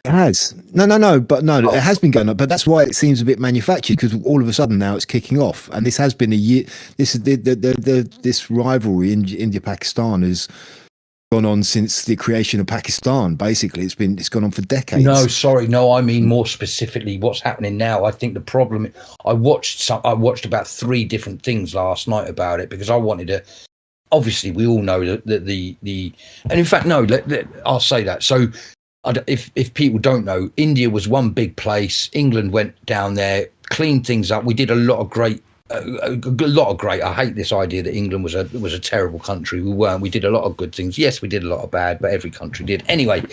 It has. No, it has been going on, but that's why it seems a bit manufactured, because all of a sudden now it's kicking off, and this has been a year. This is this rivalry in India-Pakistan has gone on since the creation of Pakistan. Basically, it's gone on for decades.
No, I mean more specifically what's happening now. I think the problem. I watched about 3 different things last night about it because I wanted to. Obviously, we all know that the and in fact, no, I'll say that. So, if people don't know, India was one big place. England went down there, cleaned things up. We did a lot of great. I hate this idea that England was a terrible country. We weren't. We did a lot of good things. Yes, we did a lot of bad, but every country did. Anyway,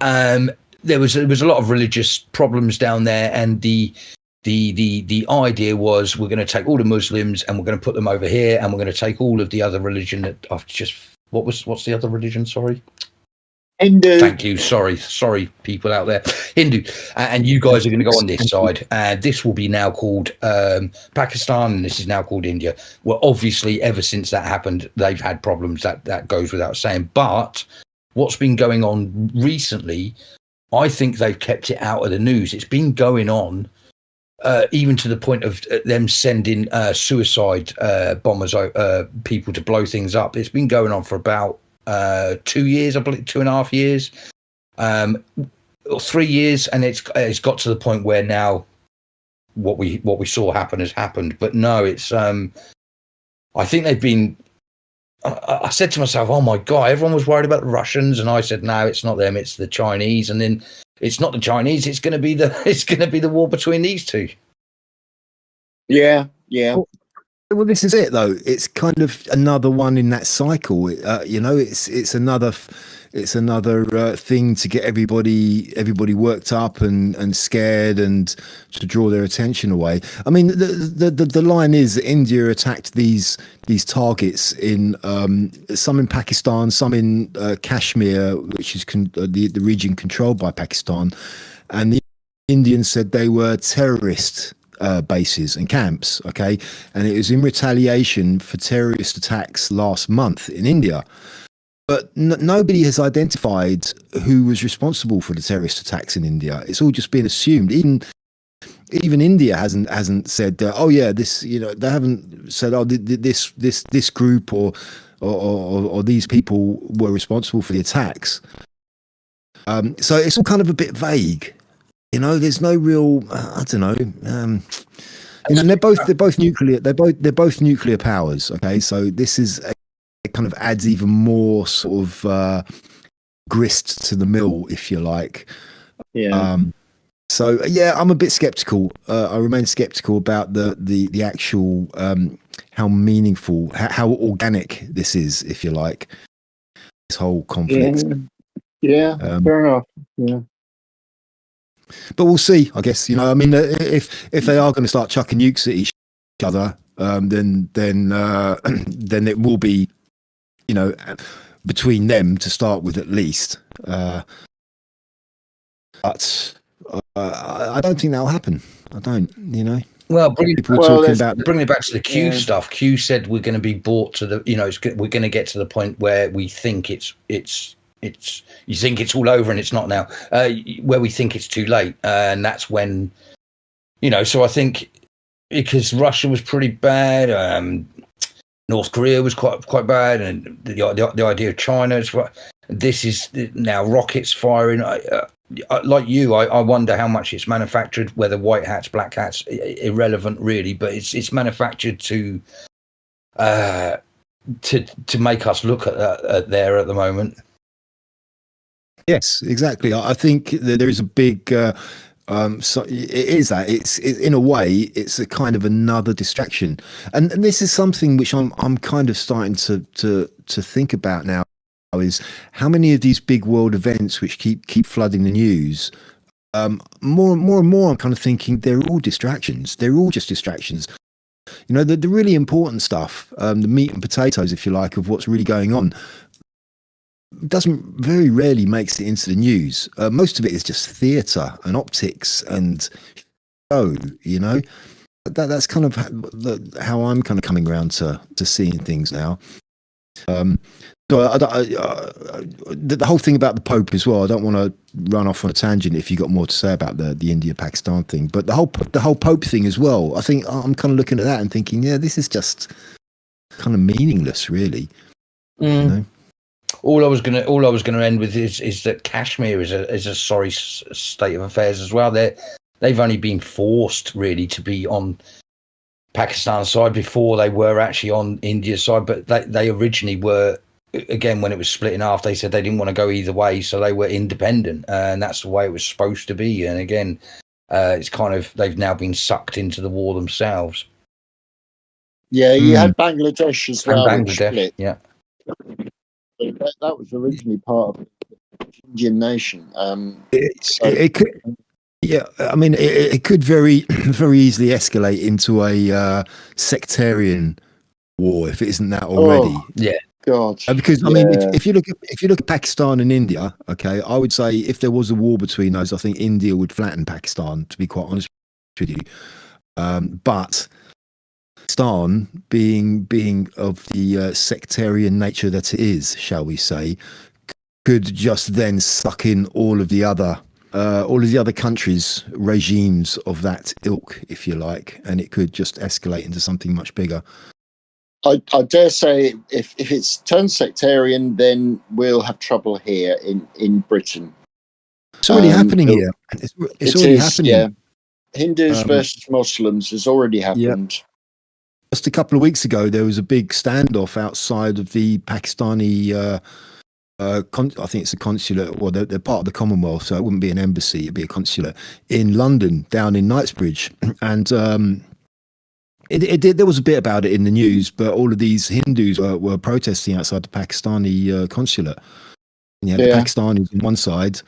there was a lot of religious problems down there, and the idea was we're going to take all the Muslims and we're going to put them over here, and we're going to take all of the other religion that I've just what's the other religion? Sorry.
Hindu.
Thank you. Sorry, people out there. Hindu. And you guys are going to go on this side. And this will be now called Pakistan, and this is now called India. Well, obviously, ever since that happened, they've had problems. That goes without saying. But what's been going on recently, I think they've kept it out of the news. It's been going on even to the point of them sending suicide bombers, people to blow things up. It's been going on for about 2 years, I believe, 2.5 years, or 3 years, and it's got to the point where now what we saw happen has happened. But no, it's I think they've been. I said to myself, "Oh my God!" Everyone was worried about the Russians, and I said, "No, it's not them. It's the Chinese." And then it's not the Chinese. It's going to be the war between these two.
Yeah.
Well, this is it, though. It's kind of another one in that cycle. It's another thing to get everybody worked up and scared and to draw their attention away. I mean, the line is that India attacked these targets in some in Pakistan, some in Kashmir, which is the region controlled by Pakistan, and the Indians said they were terrorist bases and camps, okay, and it was in retaliation for terrorist attacks last month in India. But nobody has identified who was responsible for the terrorist attacks in India. It's all just been assumed. Even India hasn't said, oh yeah, this, they haven't said, oh, this group or these people were responsible for the attacks. So it's all kind of a bit vague. There's no real. I don't know. They're both nuclear. They're both nuclear powers. Okay, so this it kind of adds even more sort of grist to the mill, if you like.
Yeah.
So yeah, I'm a bit skeptical. I remain skeptical about the actual how meaningful, how organic this is, if you like. This whole conflict.
Yeah. Yeah, fair enough. Yeah.
But we'll see. I guess I mean, if they are going to start chucking nukes at each other, then then it will be between them to start with at least. But I don't think that'll happen. I don't.
Well,
bringing it
back to the Q stuff. Q said we're going to be brought to the, we're going to get to the point where we think it's you think it's all over and it's not now, where we think it's too late, and that's when, so I think because Russia was pretty bad, North Korea was quite bad, and the idea of China is what this is now, rockets firing. Like you, I wonder how much it's manufactured, whether white hats, black hats, irrelevant really, but it's manufactured to make us look at there at the moment.
Yes, exactly. I think that there is a big so it is that it's in a way it's a kind of another distraction, and this is something which I'm kind of starting to think about now, is how many of these big world events which keep flooding the news, more and more I'm kind of thinking they're all distractions. They're all just distractions. The really important stuff, the meat and potatoes, if you like, of what's really going on, very rarely makes it into the news. Most of it is just theatre and optics and show. That's kind of how I'm kind of coming around to seeing things now. So the whole thing about the Pope as well. I don't want to run off on a tangent if you've got more to say about the India-Pakistan thing, but the whole Pope thing as well. I think I'm kind of looking at that and thinking, this is just kind of meaningless, really.
All I was gonna end with is that Kashmir is a sorry state of affairs as well. They've only been forced really to be on Pakistan's side before they were actually on India's side, but they originally were. Again, when it was split in half, they said they didn't want to go either way, so they were independent, and that's the way it was supposed to be. And again, it's kind of, they've now been sucked into the war themselves.
Yeah, you had Bangladesh as well.
Bangladesh, yeah.
That was originally part of the Indian nation.
It could, yeah. I mean, it could very, very easily escalate into a sectarian war if it isn't that already.
Yeah.
God.
Because I mean, if you look at Pakistan and India, okay, I would say if there was a war between those, I think India would flatten Pakistan. To be quite honest with you, but Pakistan, being of the sectarian nature that it is, shall we say, could just then suck in all of the other countries' regimes of that ilk, if you like, and it could just escalate into something much bigger.
I dare say if it's turned sectarian, then we'll have trouble here in Britain.
It's already happening here. It's already happening.
Yeah. Hindus versus Muslims has already happened.
Yeah. Just a couple of weeks ago, there was a big standoff outside of the Pakistani, I think it's a consulate, well, they're part of the Commonwealth, so it wouldn't be an embassy, it'd be a consulate, in London, down in Knightsbridge. And there was a bit about it in the news, but all of these Hindus were protesting outside the Pakistani consulate. And you had the Pakistanis on one side,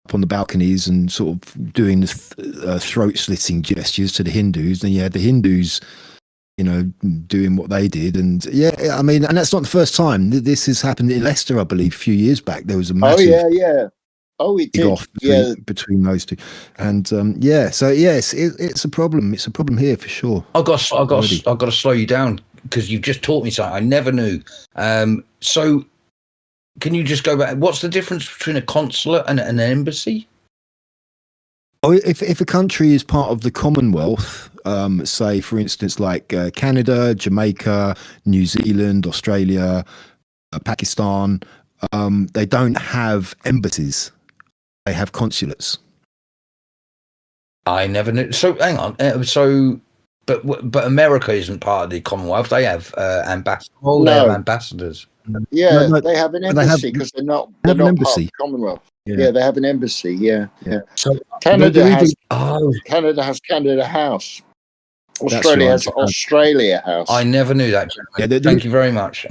up on the balconies and sort of doing the throat-slitting gestures to the Hindus. Then you had the Hindus, doing what they did. And I mean, and that's not the first time. This has happened in Leicester, I believe, a few years back. There was a massive
it did.
off between those two. And so yes, it's a problem. It's a problem here for sure.
I've got to slow you down because you've just taught me something I never knew. So can you just go back? What's the difference between a consulate and an embassy?
Oh, if a country is part of the Commonwealth, say for instance like Canada, Jamaica, New Zealand, Australia, Pakistan, they don't have embassies; they have consulates.
I never knew. So hang on. But America isn't part of the Commonwealth. They have ambassadors. Oh, they have ambassadors.
Yeah, they have an embassy because they're not part of the Commonwealth. Yeah, they have an embassy. Yeah.
So
Canada has Canada House. Australia has Australia House.
I never knew that. Thank you very much.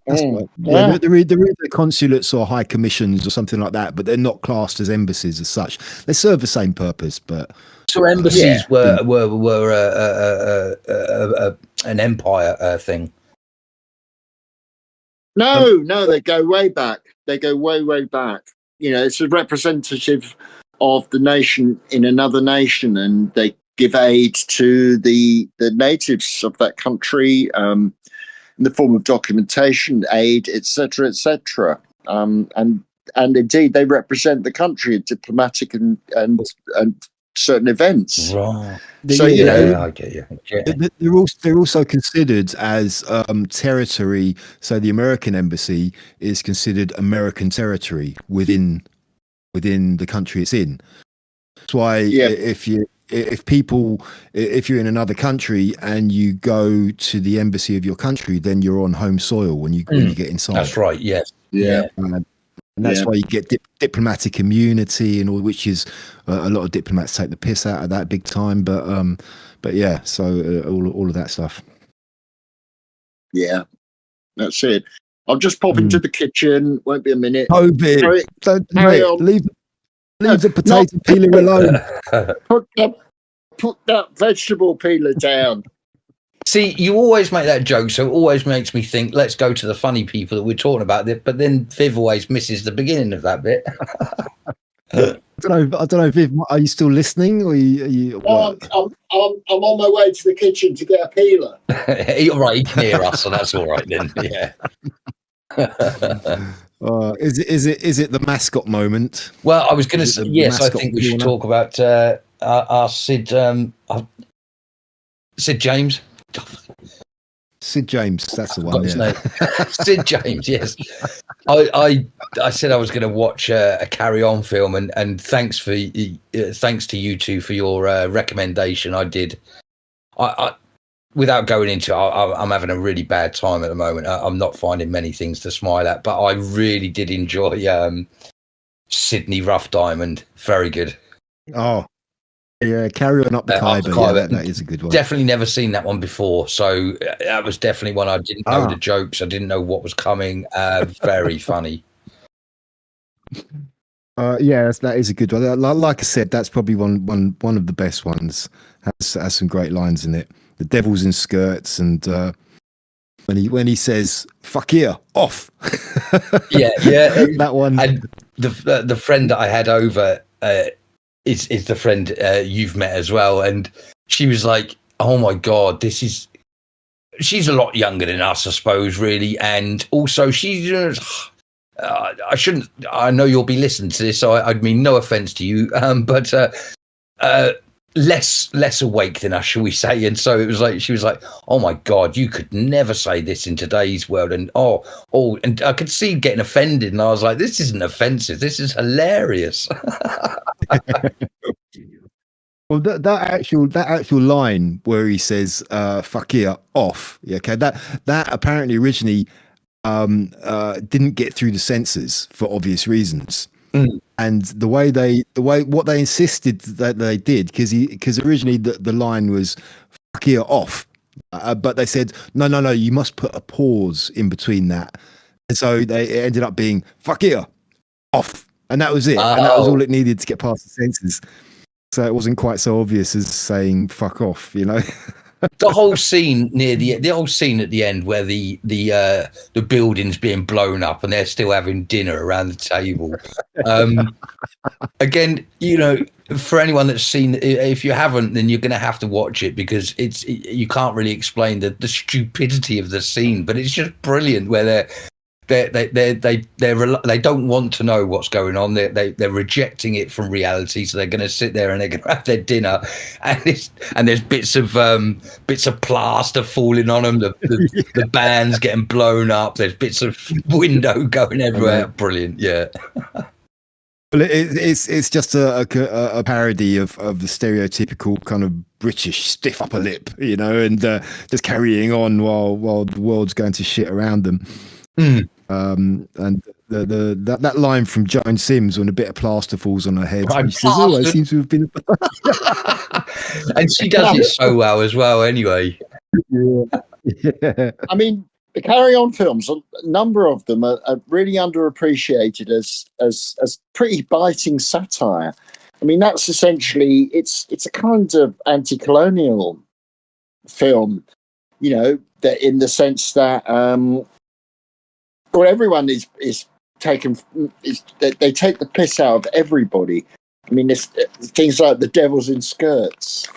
That's right.
Yeah.
There are consulates or high commissions or something like that, but they're not classed as embassies as such. They serve the same purpose, but
So embassies
Yeah.
were an empire thing.
No, they go way back. They go way back. It's a representative of the nation in another nation, and they give aid to the natives of that country in the form of documentation, aid, etc., etc. And indeed, they represent the country in diplomatic and certain events.
Right.
So
I get you.
they're also considered as territory. So the American embassy is considered American territory within the country it's in. That's why if you're in another country and you go to the embassy of your country, then you're on home soil when you get inside.
That's right. Yes.
Yeah.
And that's why you get diplomatic immunity and all, which is a lot of diplomats take the piss out of that big time. But yeah, so all of that stuff.
Yeah, that's it. I'll just pop into the kitchen. Won't be a minute.
Toby,
Carry on.
leave the potato peeler alone.
Put that vegetable peeler down.
See, you always make that joke, so it always makes me think, let's go to the funny people that we're talking about. But then Viv always misses the beginning of that bit.
I don't know, Viv, are you still listening? Or
I'm on my way to the kitchen to get a peeler.
You're right, he can hear us, so that's all right then. Yeah.
Is
it the mascot moment?
Well, I was going to say, yes, I think we should talk about our Sid James.
Sid James, that's the one.
Yeah. Sid James, yes. I said I was going to watch a Carry On film, and thanks to you two for your recommendation. I did. I without going into, I'm having a really bad time at the moment. I'm not finding many things to smile at, but I really did enjoy Sydney Rough Diamond. Very good.
Oh. Yeah, Carry On Up the Khyber. Yeah, that is a good one.
Definitely never seen that one before, so that was definitely one I didn't know the jokes. I didn't know what was coming. Very funny.
Yeah, that is a good one. Like I said, that's probably one of the best ones. Has some great lines in it. The devil's in skirts, and when he says "fuck yeah, off."
yeah,
that one.
And the friend that I had over. Is the friend you've met as well, and she was like, "Oh my god, she's a lot younger than us, I suppose, really, and also she's I know you'll be listening to this, so I mean no offense to you, but less awake than us, shall we say?" And so it was like she was like, "Oh my god, you could never say this in today's world," and and I could see getting offended, and I was like, "This isn't offensive, this is hilarious."
Well, that actual line where he says "fuck yeah, off," okay, that apparently originally didn't get through the censors for obvious reasons. And what they insisted that they did, because originally the line was "fuck yeah, off," but they said no, you must put a pause in between that, and so it ended up being "fuck yeah, off." And that was it. And that was all it needed to get past the censors. So it wasn't quite so obvious as saying "fuck off," you know.
The whole scene the whole scene at the end where the building's being blown up and they're still having dinner around the table. Again, for anyone that's seen, if you haven't, then you're going to have to watch it, because you can't really explain the stupidity of the scene, but it's just brilliant where they don't want to know what's going on. They're rejecting it from reality, so they're going to sit there and they're going to have their dinner, and there's bits of plaster falling on them. The band's getting blown up. There's bits of window going everywhere. Brilliant, yeah.
Well, it's just a parody of the stereotypical kind of British stiff upper lip, and just carrying on while the world's going to shit around them. And that line from Joan Sims when a bit of plaster falls on her head, she says, "Oh, it seems to have been."
And she does it so well as well. Anyway,
yeah.
I mean, the Carry On films, a number of them are really underappreciated as pretty biting satire. I mean, that's essentially it's a kind of anti-colonial film, you know, that in the sense that everyone is taken they take the piss out of everybody. I mean, there's things like the devils in skirts.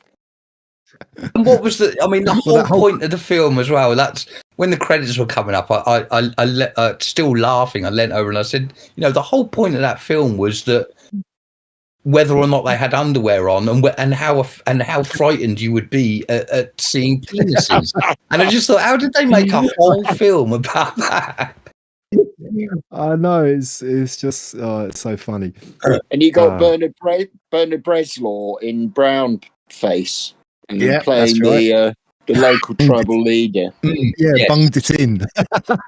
And what was the? I mean, the whole point of the film as well. That's when the credits were coming up. I still laughing. I leant over and I said, you know, the whole point of that film was that whether or not they had underwear on, and how frightened you would be at seeing penises. And I just thought, how did they make a whole film about that?
I know, it's just it's so funny.
And you got Bernard Bresslaw in brown face, playing the local tribal leader.
Yes. Bunged it in.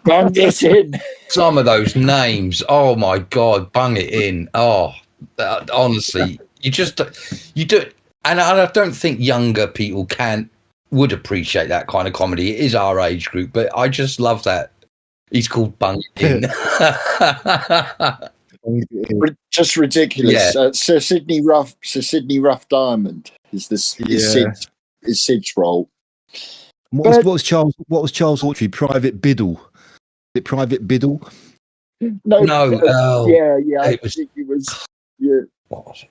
Bunged it in.
Some of those names, oh my God, bung it in. Oh, honestly, you do, and I don't think younger people would appreciate that kind of comedy. It is our age group, but I just love that. He's called Bung In.
Just ridiculous.
Yeah.
Sir Sidney Ruff Diamond is Sid's role.
What was Charles Hawtrey? Private Biddle. Is it Private Biddle?
No. Yeah. I think it was. Yeah.
What was it?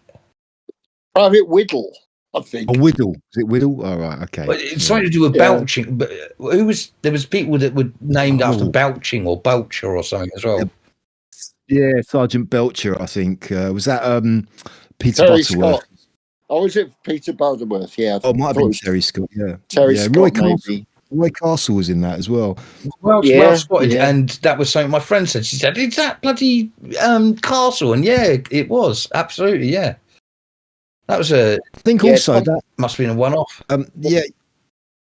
Private Whittle. I think.
A Whittle. Is it Whittle? All right, okay.
But it's something to do with belching. But there was people that were named after belching or Belcher or something as well.
Yeah, Sergeant Belcher, I think. Was that Peter
Terry
Butterworth?
Scott. Oh, was it Peter Butterworth? Yeah.
It might have been Terry Scott, yeah.
Terry Scott,
Roy Castle was in that as well.
Well spotted, and that was something my friend said. She said, "Is that bloody Castle?" And yeah, it was absolutely, yeah. That was
I think also that
must have been a one-off.
Yeah,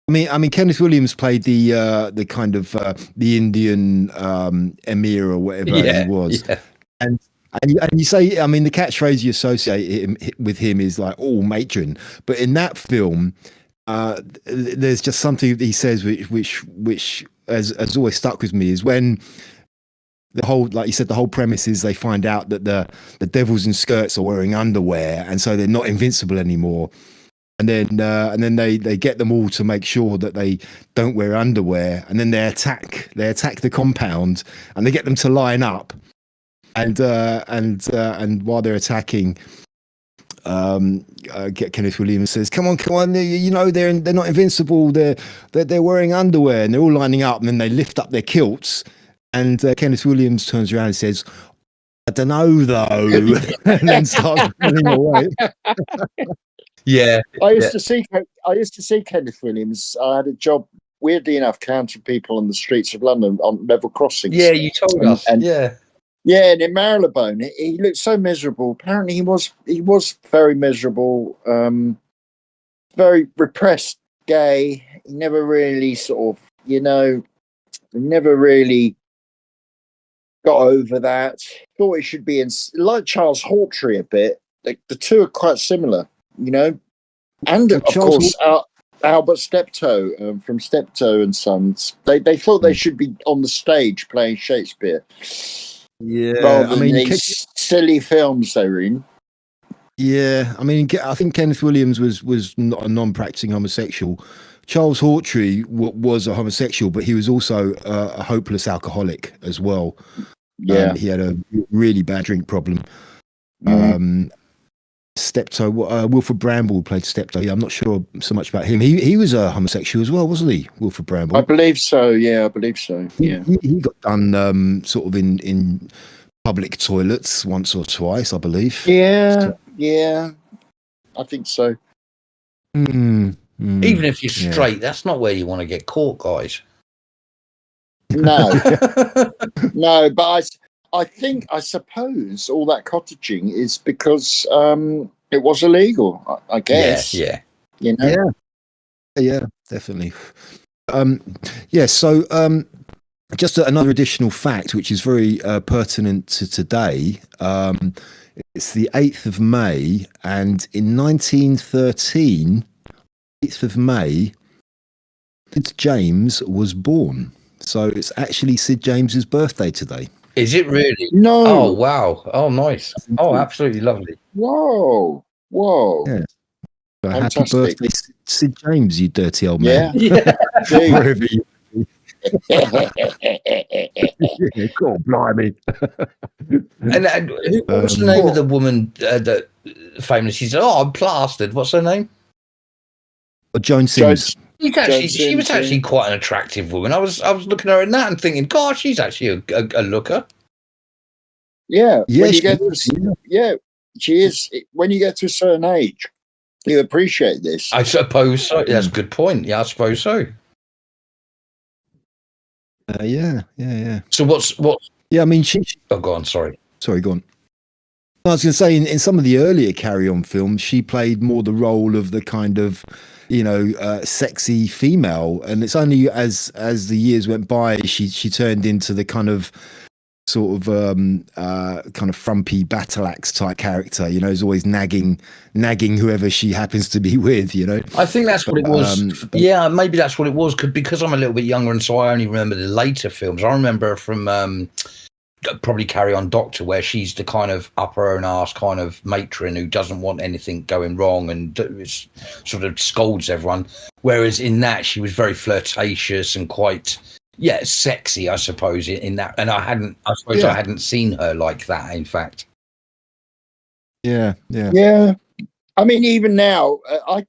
I mean, Kenneth Williams played the kind of the Indian emir or whatever he was, and you say, I mean, the catchphrase you associate with him is like "all matron," but in that film, there's just something that he says which has always stuck with me, is when the whole, like you said, the whole premise is they find out that the devils in skirts are wearing underwear, and so they're not invincible anymore. And then they get them all to make sure that they don't wear underwear, and then they attack the compound, and they get them to line up, and while they're attacking, Kenneth Williams says, "Come on, you know they're not invincible. They're wearing underwear," and they're all lining up, and then they lift up their kilts. And Kenneth Williams turns around and says, "I don't know though," and then starts running away.
Yeah,
I used to see Kenneth Williams. I had a job, weirdly enough, counting people on the streets of London on level crossings.
Yeah, you told us. And
and in Marylebone, he looked so miserable. Apparently, he was very miserable, very repressed, gay. He never really never really got over that. Thought he should be in, like Charles Hawtrey a bit. The two are quite similar, you know. And of course, Albert Steptoe from Steptoe and Sons. They thought they should be on the stage playing Shakespeare.
Yeah,
rather than these silly films they were in.
Yeah, I mean, I think Kenneth Williams was not a non-practicing homosexual. Charles Hawtrey was a homosexual, but he was also a hopeless alcoholic as well.
Yeah,
he had a really bad drink problem. Steptoe, Wilfred Bramble played Steptoe. Yeah, I'm not sure so much about him. He was a homosexual as well, wasn't he, Wilfred Bramble?
I believe so. Yeah, I believe so. Yeah,
he got done sort of in public toilets once or twice, I believe.
Yeah, I think so.
Even if you're straight, that's not where you want to get caught, guys.
No, no, but I suppose all that cottaging is because it was illegal, I guess.
Yeah.
You know?
Yeah, definitely. So just another additional fact, which is very pertinent to today. It's the 8th of May, and in 1913, 8th of May, Sid James was born. So it's actually Sid James's birthday today.
Is it really?
No.
Oh wow! Oh nice! Oh, absolutely lovely.
Whoa.
Yeah. So happy
Fantastic.
birthday, Sid James, you dirty old man.
Yeah. Gee.
Wherever you. God, blimey.
And what's the name of the woman that famous? She said, "Oh, I'm plastered." What's her name?
Joan Sims.
She was actually quite an attractive woman. I was looking at her in that and thinking, God, she's actually a looker.
Yeah.
Yeah,
She is. When you get to a certain age, you appreciate this.
I suppose so. That's a good point. Yeah, I suppose so.
Yeah.
So what's?
Yeah, I mean, she.
Oh, go on. Sorry,
go on. I was going to say, in some of the earlier Carry On films, she played more the role of the kind of, sexy female, and it's only as the years went by she turned into the kind of sort of frumpy battle axe type character. Is always nagging whoever she happens to be with.
I think that's what it was. Yeah, maybe that's what it was. Because I'm a little bit younger, and so I only remember the later films. I remember from. Probably Carry On Doctor, where she's the kind of up her own arse kind of matron who doesn't want anything going wrong and sort of scolds everyone. Whereas in that, she was very flirtatious and quite, sexy, I suppose, in that. And I hadn't seen her like that, in fact.
Yeah.
I mean, even now, I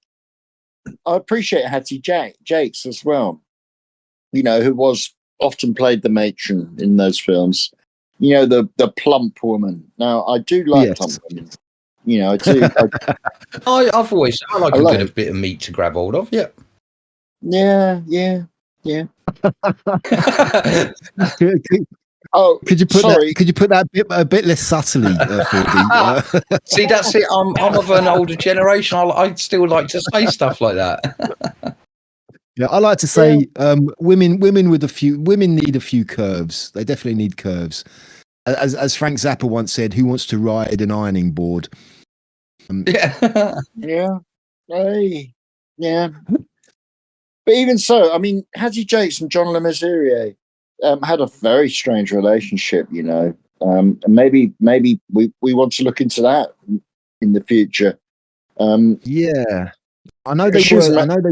appreciate Hattie Jakes as well, who was often played the matron in those films. The plump woman. Now, I do like plump women. I do.
I like a bit of meat to grab hold of. Yeah.
Yeah.
Could you put that a bit less subtly, Fordy?
See, that's it. I'm of an older generation. I still like to say stuff like that.
Yeah, I like to say women need a few curves. They definitely need curves. As Frank Zappa once said, who wants to ride an ironing board?
Yeah. Hey. Yeah. But even so, I mean, Hattie Jakes and John Le Mesurier had a very strange relationship, and maybe we want to look into that in the future.
Yeah. I know they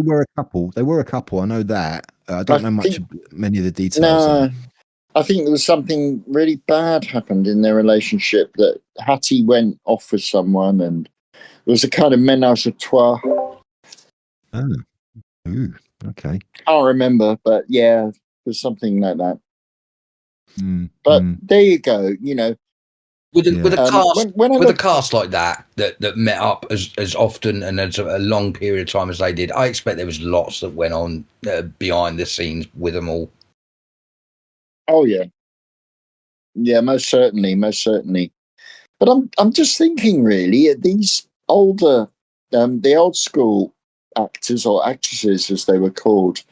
were a couple. They were a couple. I know that. I don't know many of the details.
No, I think there was something really bad happened in their relationship, that Hattie went off with someone, and there was a kind of ménage à trois.
Oh, ooh, okay.
Can't remember, but yeah, there's something like that. But there you go.
With a cast like that met up as often and as a long period of time as they did, I expect there was lots that went on behind the scenes with them all.
Oh yeah, most certainly. But I'm just thinking, really, these older, the old school actors or actresses, as they were called.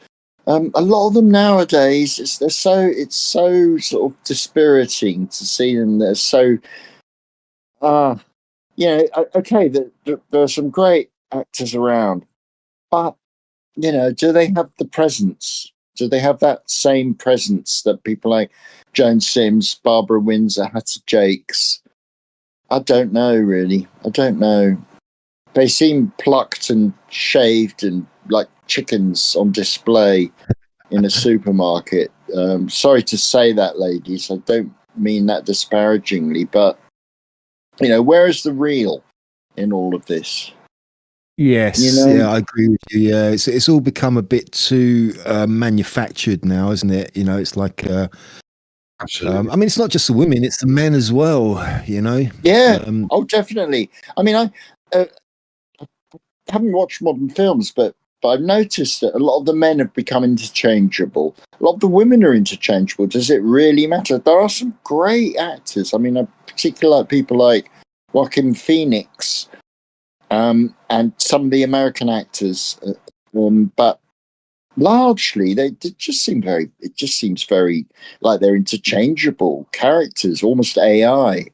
A lot of them nowadays, it's so sort of dispiriting to see them. They're so, okay, there are some great actors around, but do they have the presence? Do they have that same presence that people like Joan Sims, Barbara Windsor, Hattie Jakes? I don't know, really. I don't know. They seem plucked and shaved and like chickens on display in a supermarket. Sorry to say that, ladies. I don't mean that disparagingly, but where is the real in all of this?
Yes, yeah, I agree with you. Yeah, it's all become a bit too manufactured now, isn't it? It's like,
absolutely.
I mean, it's not just the women; it's the men as well.
Yeah. Definitely. I mean, I haven't watched modern films, but I've noticed that a lot of the men have become interchangeable. A lot of the women are interchangeable. Does it really matter? There are some great actors. I mean, I particularly like people like Joaquin Phoenix. And some of the American actors, but largely it just seems very like they're interchangeable characters, almost AI,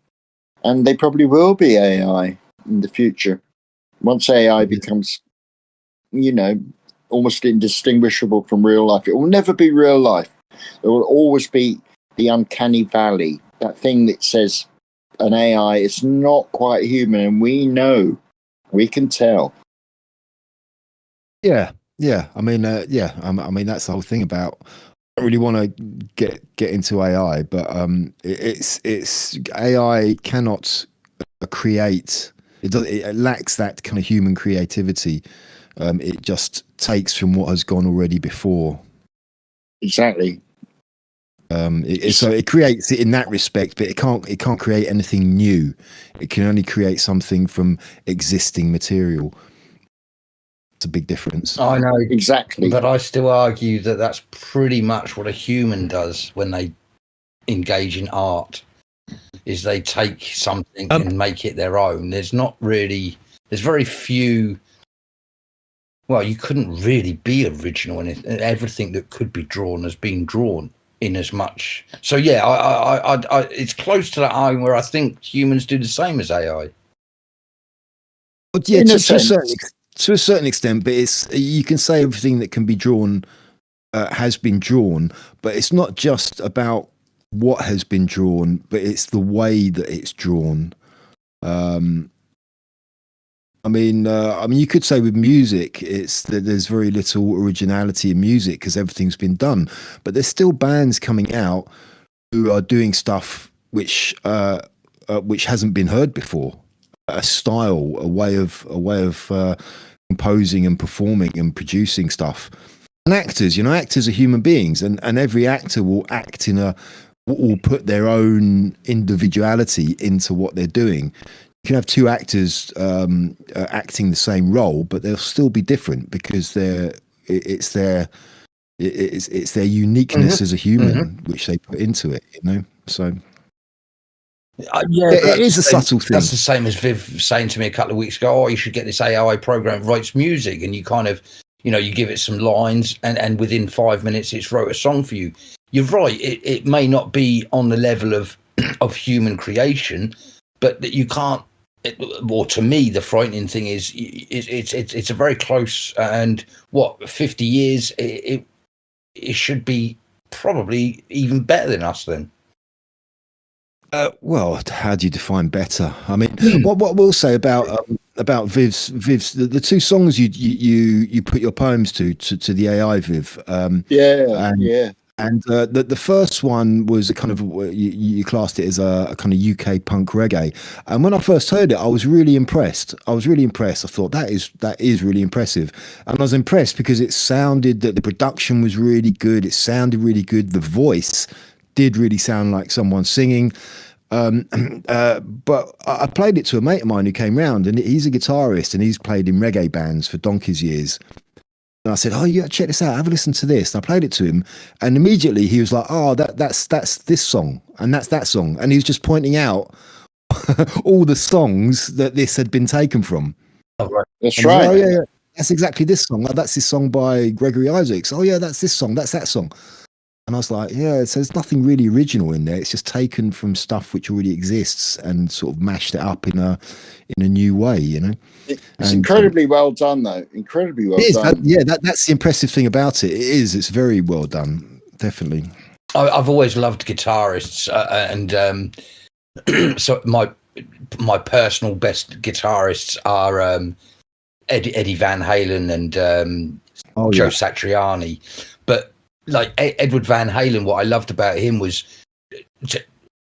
and they probably will be AI in the future once AI becomes, almost indistinguishable from real life. It will never be real life. There will always be the uncanny valley, that thing that says an AI is not quite human, and we know, we can tell.
Yeah, yeah. I mean, I mean, that's the whole thing about. I don't really want to get into AI, but it's AI cannot create. It lacks that kind of human creativity. It just takes from what has gone already before.
Exactly.
So it creates it in that respect, but it can't create anything new. It can only create something from existing material. It's a big difference.
I know,
exactly.
but I still argue that that's pretty much what a human does when they engage in art. Is they take something and make it their own. There's very few. Well, you couldn't really be original, and everything that could be drawn has been drawn in as much. So yeah, I it's close to that argument where I think humans do the same as AI.
But yeah, to a certain extent, but you can say everything that can be drawn has been drawn, but it's not just about what has been drawn, but it's the way that it's drawn. I mean, you could say with music, it's that there's very little originality in music because everything's been done. But there's still bands coming out who are doing stuff which hasn't been heard before. A style, a way of composing and performing and producing stuff. And actors are human beings, and every actor will act will put their own individuality into what they're doing. You can have two actors acting the same role, but they'll still be different because it's their uniqueness as a human which they put into it. So it is a subtle thing.
That's the same as Viv saying to me a couple of weeks ago, "Oh, you should get this AI program that writes music," and you kind of, you give it some lines, and within 5 minutes, it's wrote a song for you. You're right. It may not be on the level of human creation, but that you can't. Or to me, the frightening thing is it's a very close, and 50 years it should be probably even better than us then.
Well, how do you define better? I mean, what we'll say about Viv's the two songs you put your poems to the AI, Viv. And the first one was a kind of, you classed it as a kind of UK punk reggae. And when I first heard it, I was really impressed. I thought that is really impressive. And I was impressed because it sounded that the production was really good. It sounded really good. The voice did really sound like someone singing. But I played it to a mate of mine who came round, and he's a guitarist and he's played in reggae bands for donkey's years. And I said, "Oh, you gotta check this out. Have a listen to this." And I played it to him, and immediately he was like, "Oh, that's this song, and that's that song." And he was just pointing out all the songs that this had been taken from.
Oh, right. That's right.
Like, "Oh, yeah, that's exactly this song. Like, that's this song by Gregory Isaacs. Oh, yeah, that's this song. That's that song." And I was like, "Yeah, so there's nothing really original in there. It's just taken from stuff which already exists and sort of mashed it up in a new way,
It's incredibly well done, though. Incredibly well done.
That's the impressive thing about it. It is. It's very well done. Definitely.
I've always loved guitarists, and so my personal best guitarists are Eddie Van Halen and Joe Satriani. But like Edward Van Halen, what I loved about him was,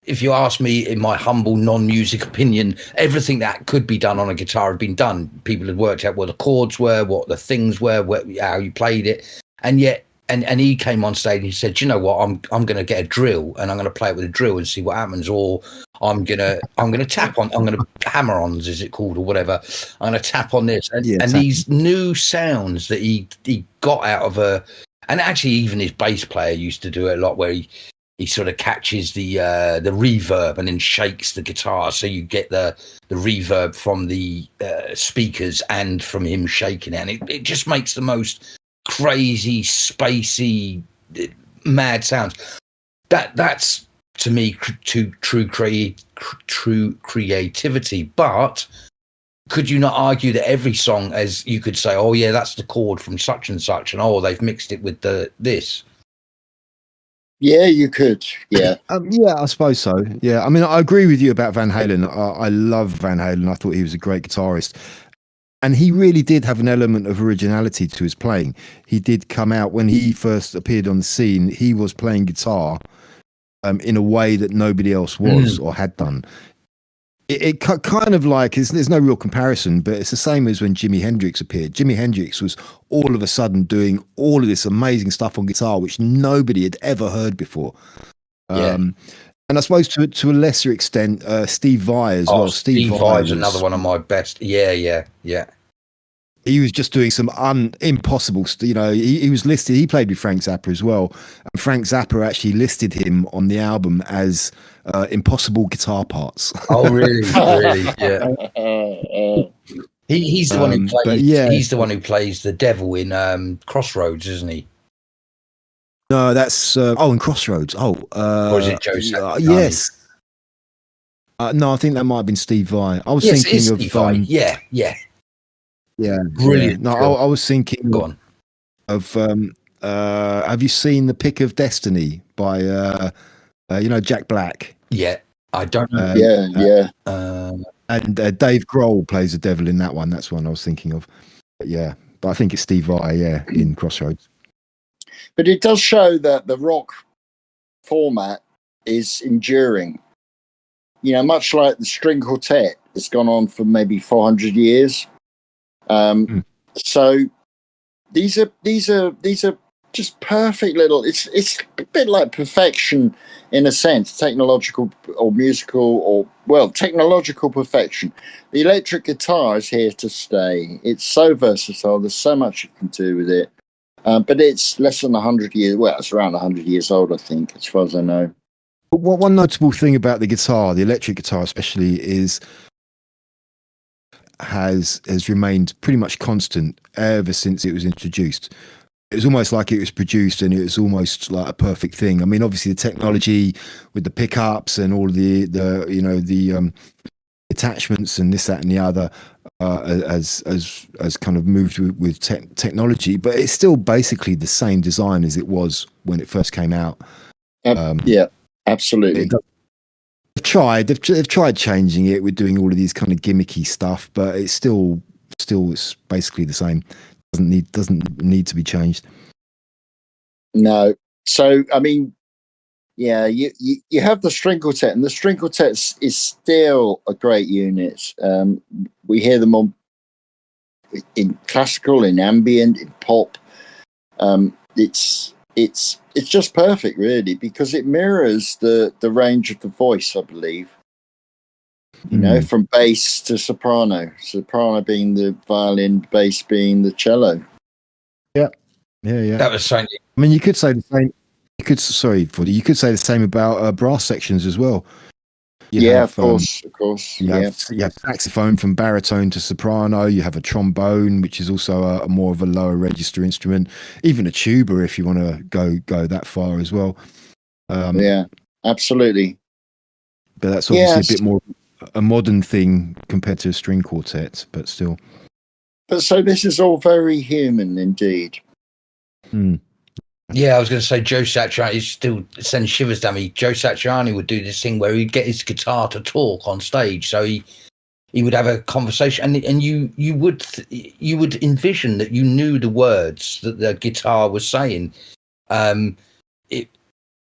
if you ask me, in my humble non-music opinion, everything that could be done on a guitar had been done. People had worked out what the chords were, what the things were, how you played it, and yet, and he came on stage and he said, "You know what? I'm going to get a drill and I'm going to play it with a drill and see what happens, or I'm going to tap on, I'm going to hammer-ons, is it called, or whatever. I'm going to tap on this, and these new sounds that he got out of a." And actually, even his bass player used to do it a lot, where he sort of catches the reverb and then shakes the guitar, so you get the reverb from the speakers and from him shaking it. And it just makes the most crazy, spacey, mad sounds. That's to me true creativity. But could you not argue that every song, as you could say, "Oh yeah, that's the chord from such and such," and "Oh, they've mixed it with this"?
Yeah, you could. Yeah.
Yeah, I suppose so. Yeah, I mean, I agree with you about Van Halen. I love Van Halen. I thought he was a great guitarist, and he really did have an element of originality to his playing. He did come out when he first appeared on the scene. He was playing guitar in a way that nobody else was or had done. It kind of like there's no real comparison, but it's the same as when Jimi Hendrix appeared. Jimi Hendrix was all of a sudden doing all of this amazing stuff on guitar, which nobody had ever heard before.
Yeah.
And I suppose to a lesser extent, Steve Vai as well.
Steve Vai is another one of my best. Yeah.
He was just doing some impossible, he was listed. He played with Frank Zappa as well. And Frank Zappa actually listed him on the album as impossible guitar parts.
Oh, really? Yeah. He's the one who plays. He's the one who plays the devil in Crossroads, isn't he?
No, that's in Crossroads.
Or is it Joe Satriani?
Yes. No, I think that might have been Steve Vai. I was thinking of
Steve Vai. Yeah.
Brilliant. No, I was thinking
Go on.
of have you seen The Pick of Destiny by Jack Black?
Yeah, I don't know.
And Dave Grohl plays the devil in that one. That's one I was thinking of. But I think it's Steve Vai, in Crossroads.
But it does show that the rock format is enduring. Much like the string quartet, it's gone on for maybe 400 years. So these are just perfect little. It's a bit like perfection in a sense, technological or musical technological perfection. The electric guitar is here to stay. It's so versatile. There's so much you can do with it. But it's less than 100 years. Well, it's around 100 years old, I think, as far as I know.
But one notable thing about the guitar, the electric guitar especially, is has remained pretty much constant ever since it was introduced. It was almost like it was produced, and it was almost like a perfect thing. I mean, obviously the technology with the pickups and all the attachments and this, that, and the other has kind of moved with technology, but it's still basically the same design as it was when it first came out.
Yeah, absolutely.
They've tried changing it with doing all of these kind of gimmicky stuff, but it's still it's basically the same. Doesn't need to be changed.
No. So I mean, yeah, you have the string quartet, and the string quartet is still a great unit. We hear them on in classical, in ambient, in pop. It's just perfect, really, because it mirrors the range of the voice, I believe. From bass to soprano being the violin, bass being the cello. Yeah.
That was something.
I mean, you could say the same. You could say the same about brass sections as well.
Of course.
You have saxophone from baritone to soprano. You have a trombone, which is also a more of a lower register instrument. Even a tuba, if you want to go that far as well.
Yeah, absolutely.
But that's obviously a bit more a modern thing compared to a string quartet, but still.
But so this is all very human indeed.
Yeah, I was going to say Joe Satriani still sends shivers down me. Joe Satriani would do this thing where he'd get his guitar to talk on stage, so he would have a conversation, and you would envision that you knew the words that the guitar was saying.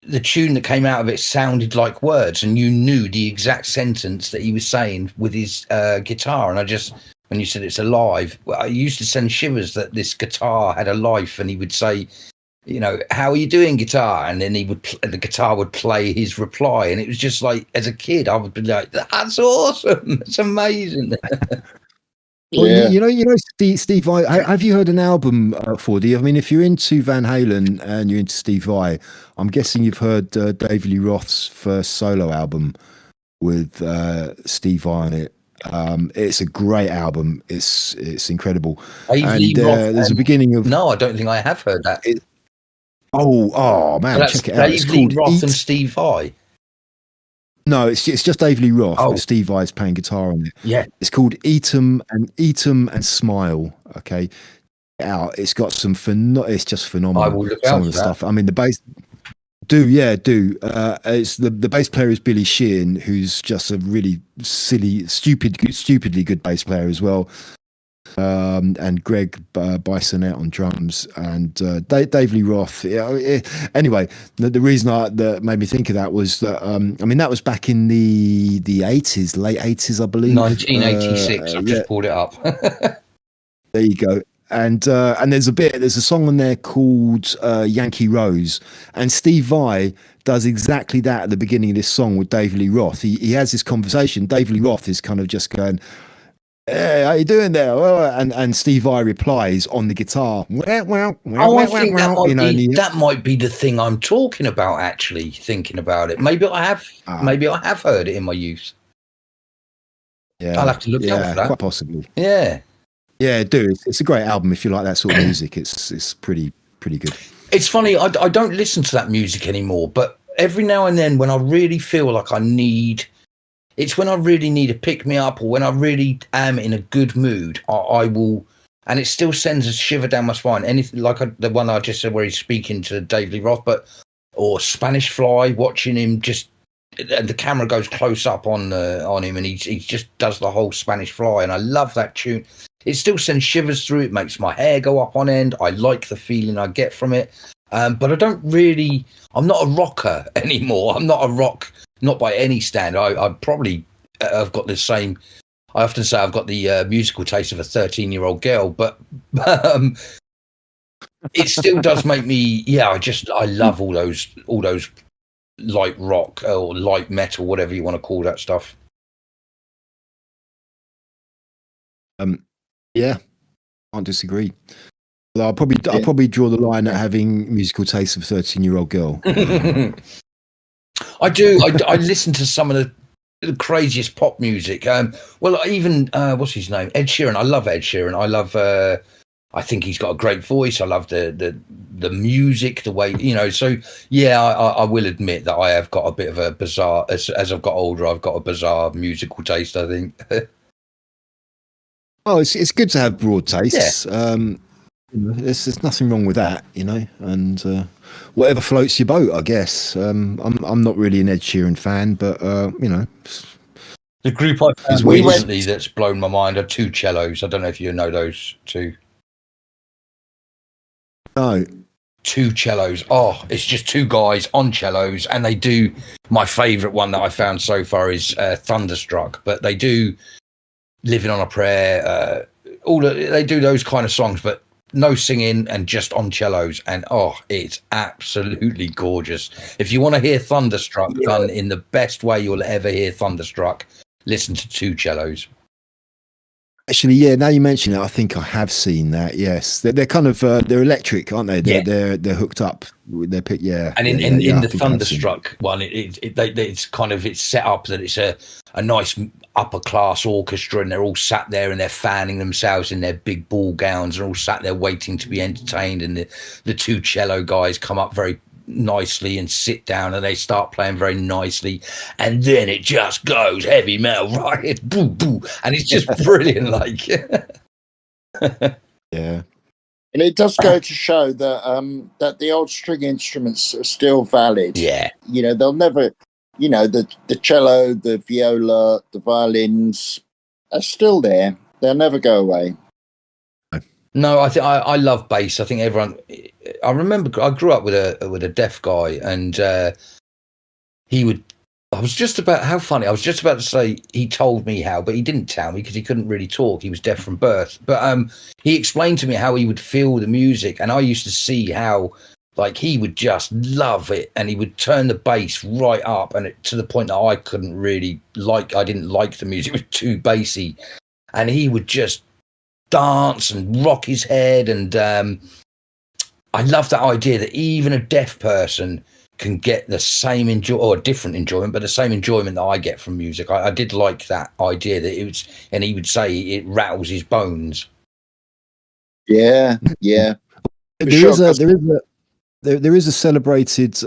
The tune that came out of it sounded like words, and you knew the exact sentence that he was saying with his guitar. And when you said it's alive, I used to send shivers that this guitar had a life, and he would say, how are you doing, guitar? And then the guitar would play his reply, and it was just like, as a kid, I would be like, that's awesome, it's amazing.
Well, Steve Vai, have you heard an album for I mean, if you're into Van Halen and you're into Steve Vai, I'm guessing you've heard David Lee Roth's first solo album with Steve Vai on it. It's a great album. It's incredible. There's a beginning of.
No, I don't think I have heard that.
Man, check it out. It's called
Roth and Steve Vai.
No, it's just David Lee Roth, but Steve Vai's playing guitar on it.
Yeah,
it's called Eat 'em and Smile. Okay, it's got some it's just phenomenal.
I will look
some
out
of the
for
stuff. I mean, the bass. Do. It's the bass player is Billy Sheehan, who's just a really stupidly good bass player as well. And Greg Bisonette on drums, and Dave Lee Roth. Anyway, the reason that made me think of that was that I mean, that was back in the 80s, late 80s, I believe.
1986. I've just pulled it up.
There you go. And there's a song on there called Yankee Rose, and Steve Vai does exactly that at the beginning of this song with Dave Lee Roth. He has this conversation. Dave Lee Roth is kind of just going, "Hey, how you doing there?" And Steve Vai replies on the guitar.
I think that might be the thing I'm talking about. Actually, thinking about it, maybe I have heard it in my youth.
Yeah,
I'll have to look out for that.
Quite possibly.
Yeah,
do. It's a great album if you like that sort of music. It's pretty good.
It's funny. I don't listen to that music anymore, but every now and then, when I really feel like it's when I really need a pick me up, or when I really am in a good mood, I will, and it still sends a shiver down my spine. Anything like the one I just said, where he's speaking to Dave Lee Roth, or Spanish Fly, watching him just, and the camera goes close up on him, and he just does the whole Spanish Fly, and I love that tune. It still sends shivers through. It makes my hair go up on end. I like the feeling I get from it. But I'm not a rocker anymore. I'm not a rock, not by any standard. I've got the same, I often say I've got the musical taste of a 13-year-old girl, but it still does make me, I love all those light rock or light metal, whatever you want to call that stuff.
Yeah, can't disagree. I'll probably draw the line at having musical taste of a 13-year-old girl.
I do. I listen to some of the craziest pop music. Even what's his name? Ed Sheeran. I love Ed Sheeran. I love. I think he's got a great voice. I love the music, the way, So yeah, I will admit that I have got a bit of a bizarre. As I've got older, I've got a bizarre musical taste, I think.
Oh, it's good to have broad tastes. Yeah. There's nothing wrong with that, and whatever floats your boat, I guess. I'm not really an Ed Sheeran fan, but
the group I found recently that's blown my mind are Two Cellos. I don't know if you know those two.
No.
Two Cellos. Oh, it's just two guys on cellos, and they do. My favourite one that I found so far is Thunderstruck, but they do Living on a Prayer. They do those kind of songs, but no singing and just on cellos, and it's absolutely gorgeous. If you want to hear Thunderstruck done in the best way you'll ever hear Thunderstruck, listen to Two Cellos.
Actually, yeah, now you mention it, I think I have seen that. Yes, they're kind of they're electric, aren't they? They're hooked up with their pick. Yeah,
and in the Thunderstruck one, it's set up that it's a nice upper class orchestra, and they're all sat there and they're fanning themselves in their big ball gowns, and all sat there waiting to be entertained. And the two cello guys come up very nicely and sit down, and they start playing very nicely, and then it just goes heavy metal, right? It's boo boo, and it's just brilliant. Like,
yeah.
And it does go to show that that the old string instruments are still valid.
Yeah,
they'll never, the cello, the viola, the violins are still there. They'll never go away.
No, I think I love bass. I think everyone. I remember I grew up with a deaf guy, and he would. I was just about to say he told me how, but he didn't tell me because he couldn't really talk. He was deaf from birth. But he explained to me how he would feel the music, and I used to see how, like, he would just love it, and he would turn the bass right up, and to the point that I couldn't really I didn't like the music. It was too bassy, and he would just dance and rock his head, and I love that idea that even a deaf person can get the same or different enjoyment, but the same enjoyment that I get from music. I did like that idea that it was, and he would say it rattles his bones.
Yeah.
There is a celebrated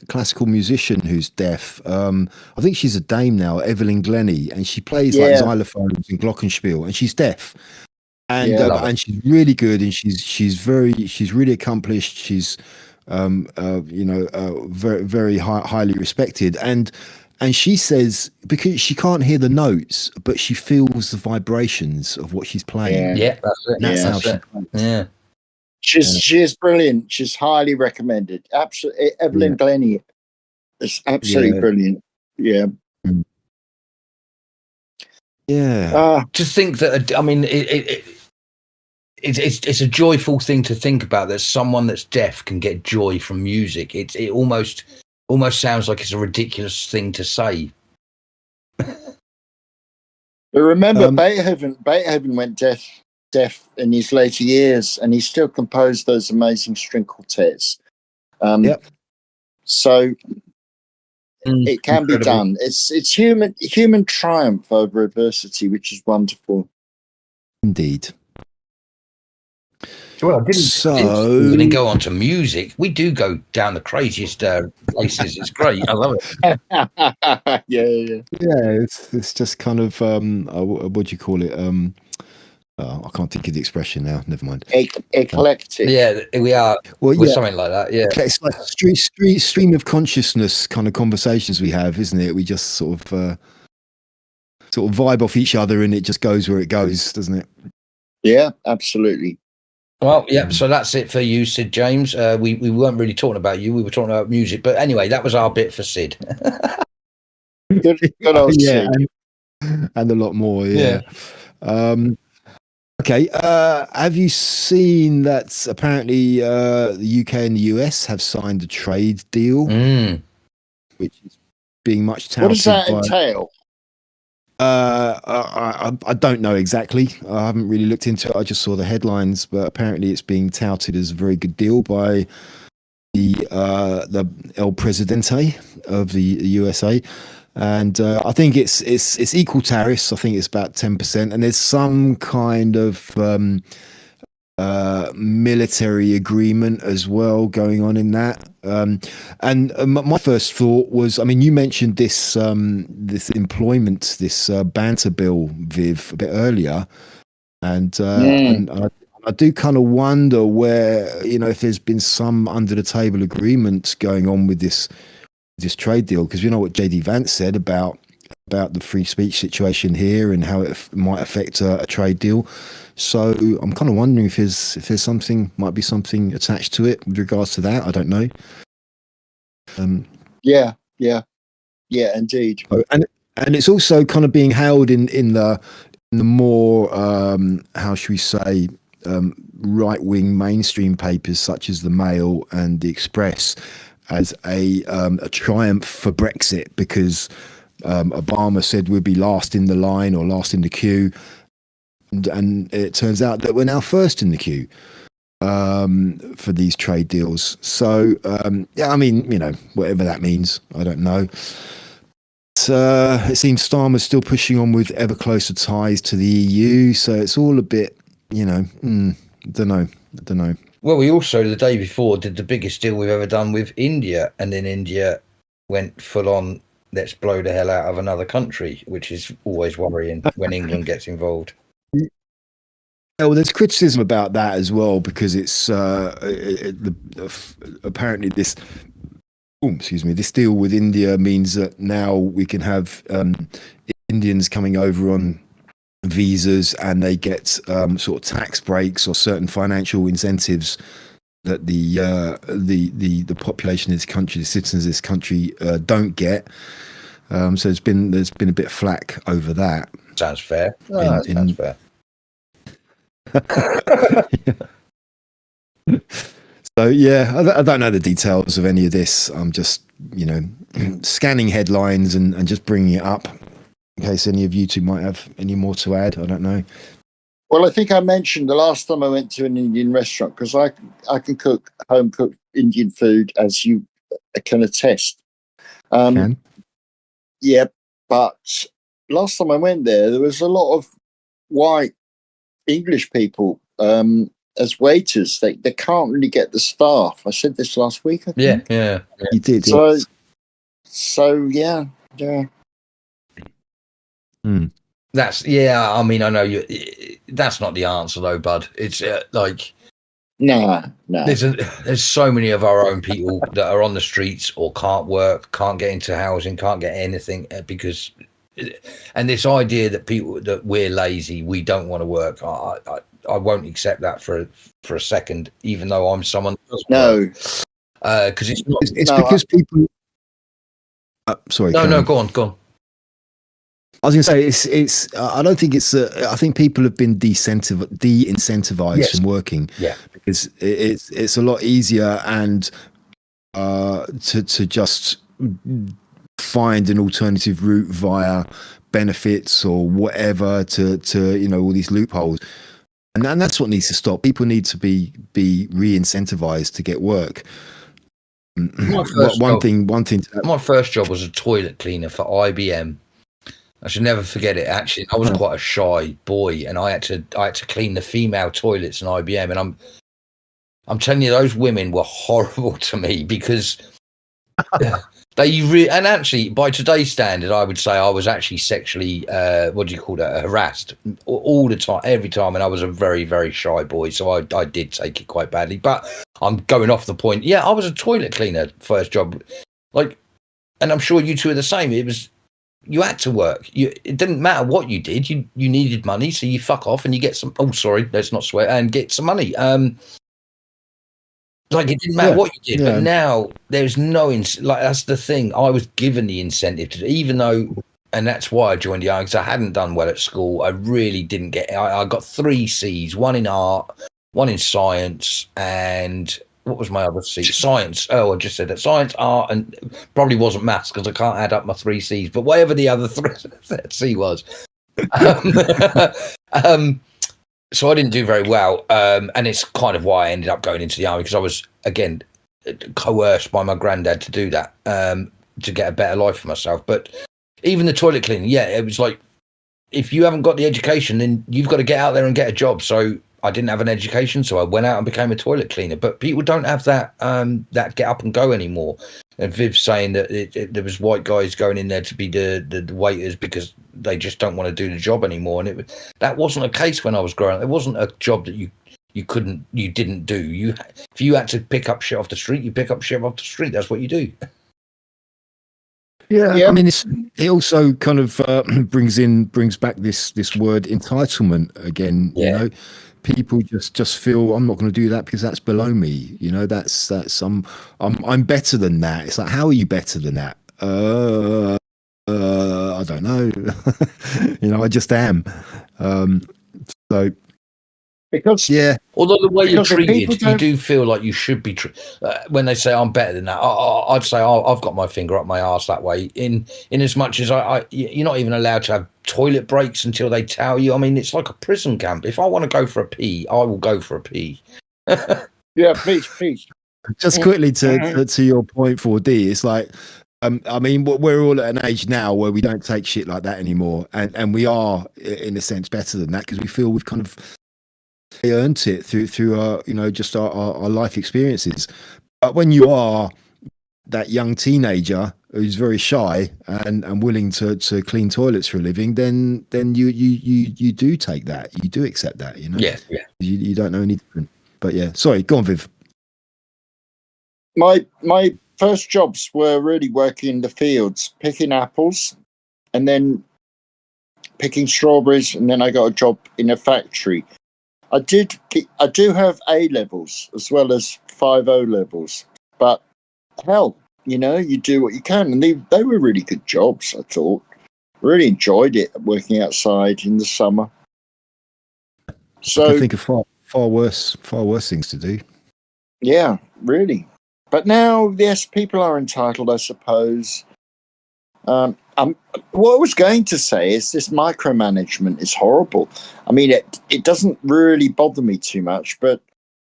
classical musician who's deaf. I think she's a dame now, Evelyn Glennie, and she plays like xylophones and glockenspiel, and she's deaf. And and she's really good, and she's really accomplished. She's very very highly respected, and she says because she can't hear the notes, but she feels the vibrations of what she's playing.
Yeah.
Yeah, that's it.
And that's
Yeah.
how she
it.
plays.
Yeah.
She is brilliant. She's highly recommended. Absolutely, Evelyn Glennie is absolutely brilliant. Yeah.
Yeah.
To think that, I mean, it's a joyful thing to think about that someone that's deaf can get joy from music. It almost sounds like it's a ridiculous thing to say.
But remember, Beethoven went deaf in his later years, and he still composed those amazing string quartets. So it can be done. It's human triumph over adversity, which is wonderful.
Indeed.
Well, I didn't go on to music. We do go down the craziest places. It's great. I love it.
Yeah.
It's just kind of what do you call it? I can't think of the expression now. Never mind.
Eclectic.
Yeah, we are.
Well,
with something like that. Yeah,
it's like stream of consciousness kind of conversations we have, isn't it? We just sort of vibe off each other, and it just goes where it goes, doesn't it?
Yeah, absolutely.
Well, yeah. So that's it for you, Sid James. We weren't really talking about you. We were talking about music, but anyway, that was our bit for Sid.
Good old Sid.
And a lot more. Yeah. Okay. Have you seen that apparently the UK and the US have signed a trade deal, which is being much touted?
What does that entail?
I don't know exactly. I haven't really looked into it. I just saw the headlines, but apparently it's being touted as a very good deal by the El Presidente of the USA. And I think it's equal tariffs. I think it's about 10%, and there's some kind of military agreement as well going on in that. And my first thought was, I mean, you mentioned this employment, this banter bill, Viv, a bit earlier, and I do kind of wonder where, if there's been some under the table agreement going on with this trade deal, because you know what JD Vance said about the free speech situation here and how it might affect a trade deal. So I'm kind of wondering if there's might be something attached to it with regards to that. I don't know.
Yeah, indeed.
And it's also kind of being held in the more how should we say, right wing mainstream papers such as the Mail and the Express as a triumph for Brexit, because Obama said we'd be last in the line or last in the queue, and it turns out that we're now first in the queue for these trade deals. So I mean, whatever that means, I don't know. It seems Starmer's still pushing on with ever closer ties to the EU, so it's all a bit, I don't know.
Well, we also the day before did the biggest deal we've ever done with India, and then India went full on, let's blow the hell out of another country, which is always worrying when England gets involved.
Well, there's criticism about that as well, because it's apparently this deal with India means that now we can have Indians coming over on visas, and they get sort of tax breaks or certain financial incentives that the population of this country, the citizens of this country, don't get. So there's been a bit of flack over that.
Sounds fair. Sounds fair.
So yeah, I don't know the details of any of this. I'm just scanning headlines and just bringing it up in case any of you two might have any more to add. I don't know.
Well, I think I mentioned the last time I went to an Indian restaurant, because I can cook home cooked Indian food, as you can attest. Yeah, but last time I went there was a lot of white English people as waiters. They can't really get the staff. I said this last week, I think.
Yeah.
You did.
So yeah.
That's I mean, I know you. That's not the answer though, bud. It's like
No.
There's so many of our own people that are on the streets or can't work, can't get into housing, can't get anything because, and this idea that we're lazy, we don't want to work. I won't accept that for a second, even though I'm someone that doesn't work. Because it's not.
It's because people. Sorry.
No, go on.
I was going to say it's. I don't think it's. I think people have been de-incentivized from working.
Yeah.
Because it's a lot easier and to just find an alternative route via benefits or whatever to all these loopholes. And that's what needs to stop. People need to be re-incentivized to get work. One thing.
My first job was a toilet cleaner for IBM. I should never forget it. Actually, I was quite a shy boy, and I had to clean the female toilets in IBM. And I'm telling you, those women were horrible to me because and actually, by today's standard, I would say I was actually sexually harassed all the time, every time, and I was a very, very shy boy, so I did take it quite badly. But I'm going off the point. Yeah, I was a toilet cleaner, first job, and I'm sure you two are the same. You had to work. It didn't matter what you did. You needed money, so you fuck off and you get some. Oh, sorry, let's not swear. And get some money. It didn't matter what you did, but now there's no that's the thing. I was given the incentive to, even though, and that's why I joined the army, because I hadn't done well at school. I really didn't get. I got 3 C's, 1 in art, 1 in science, and what was my other C? Science. Oh, I just said that. Science, art, and probably wasn't maths because I can't add up my 3 C's. But whatever the other C was. So I didn't do very well, and it's kind of why I ended up going into the army, because I was, again, coerced by my granddad to do that, to get a better life for myself. But even the toilet cleaning, it was like, if you haven't got the education, then you've got to get out there and get a job. So I didn't have an education, so I went out and became a toilet cleaner. But people don't have that get up and go anymore. And Viv's saying that there was white guys going in there to be the waiters because they just don't want to do the job anymore. And that wasn't a case when I was growing up. It wasn't a job that you didn't do. If you had to pick up shit off the street, you pick up shit off the street. That's what you do.
Yeah. I mean, it also kind of brings back this word entitlement again.
Yeah.
You know, people just feel I'm not going to do that because that's below me. You know, that's I'm better than that. It's like, how are you better than that? I don't know. I just am. So
because
although the way you're treated, you do feel like you should be. When they say I'm better than that, I'd say I've got my finger up my arse that way. In as much as you're not even allowed to have toilet breaks until they tell you. I mean, it's like a prison camp. If I want to go for a pee, I will go for a pee.
Yeah, please.
Just quickly to your point, 4D. It's like, I mean, we're all at an age now where we don't take shit like that anymore, and we are, in a sense, better than that because we feel we've kind of earned it through our, just our life experiences. But when you are that young teenager who's very shy and willing to clean toilets for a living, then you do take that, you do accept that,
Yeah.
You don't know any different. But yeah, sorry, go on, Viv.
My first jobs were really working in the fields, picking apples, and then picking strawberries, and then I got a job in a factory. I do have A levels as well as 5 O-levels, but hell, you do what you can, and they were really good jobs. I thought, really enjoyed it working outside in the summer. So
I can think of far worse things to do.
Yeah, really. But now, yes, people are entitled, I suppose. What I was going to say is this micromanagement is horrible. I mean, it doesn't really bother me too much, but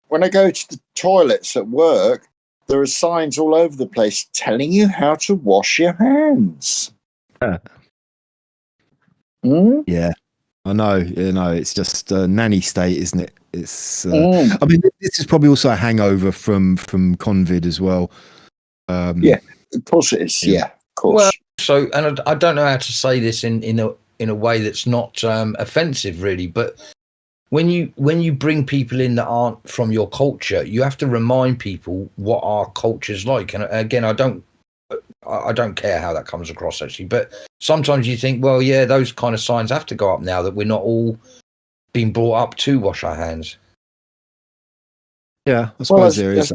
when I go to the toilets at work, there are signs all over the place telling you how to wash your hands.
Yeah, I know. It's just a nanny state, isn't it? It's. I mean, this is probably also a hangover from Convid as well.
Yeah, of course it is. Yeah, of course.
Well, so, and I don't know how to say this in a way that's not offensive, really, but when you bring people in that aren't from your culture, you have to remind people what our culture's like. And again, I don't care how that comes across actually, but sometimes you think, well, yeah, those kind of signs have to go up now that we're not all being brought up to wash our hands.
Yeah, I suppose there is.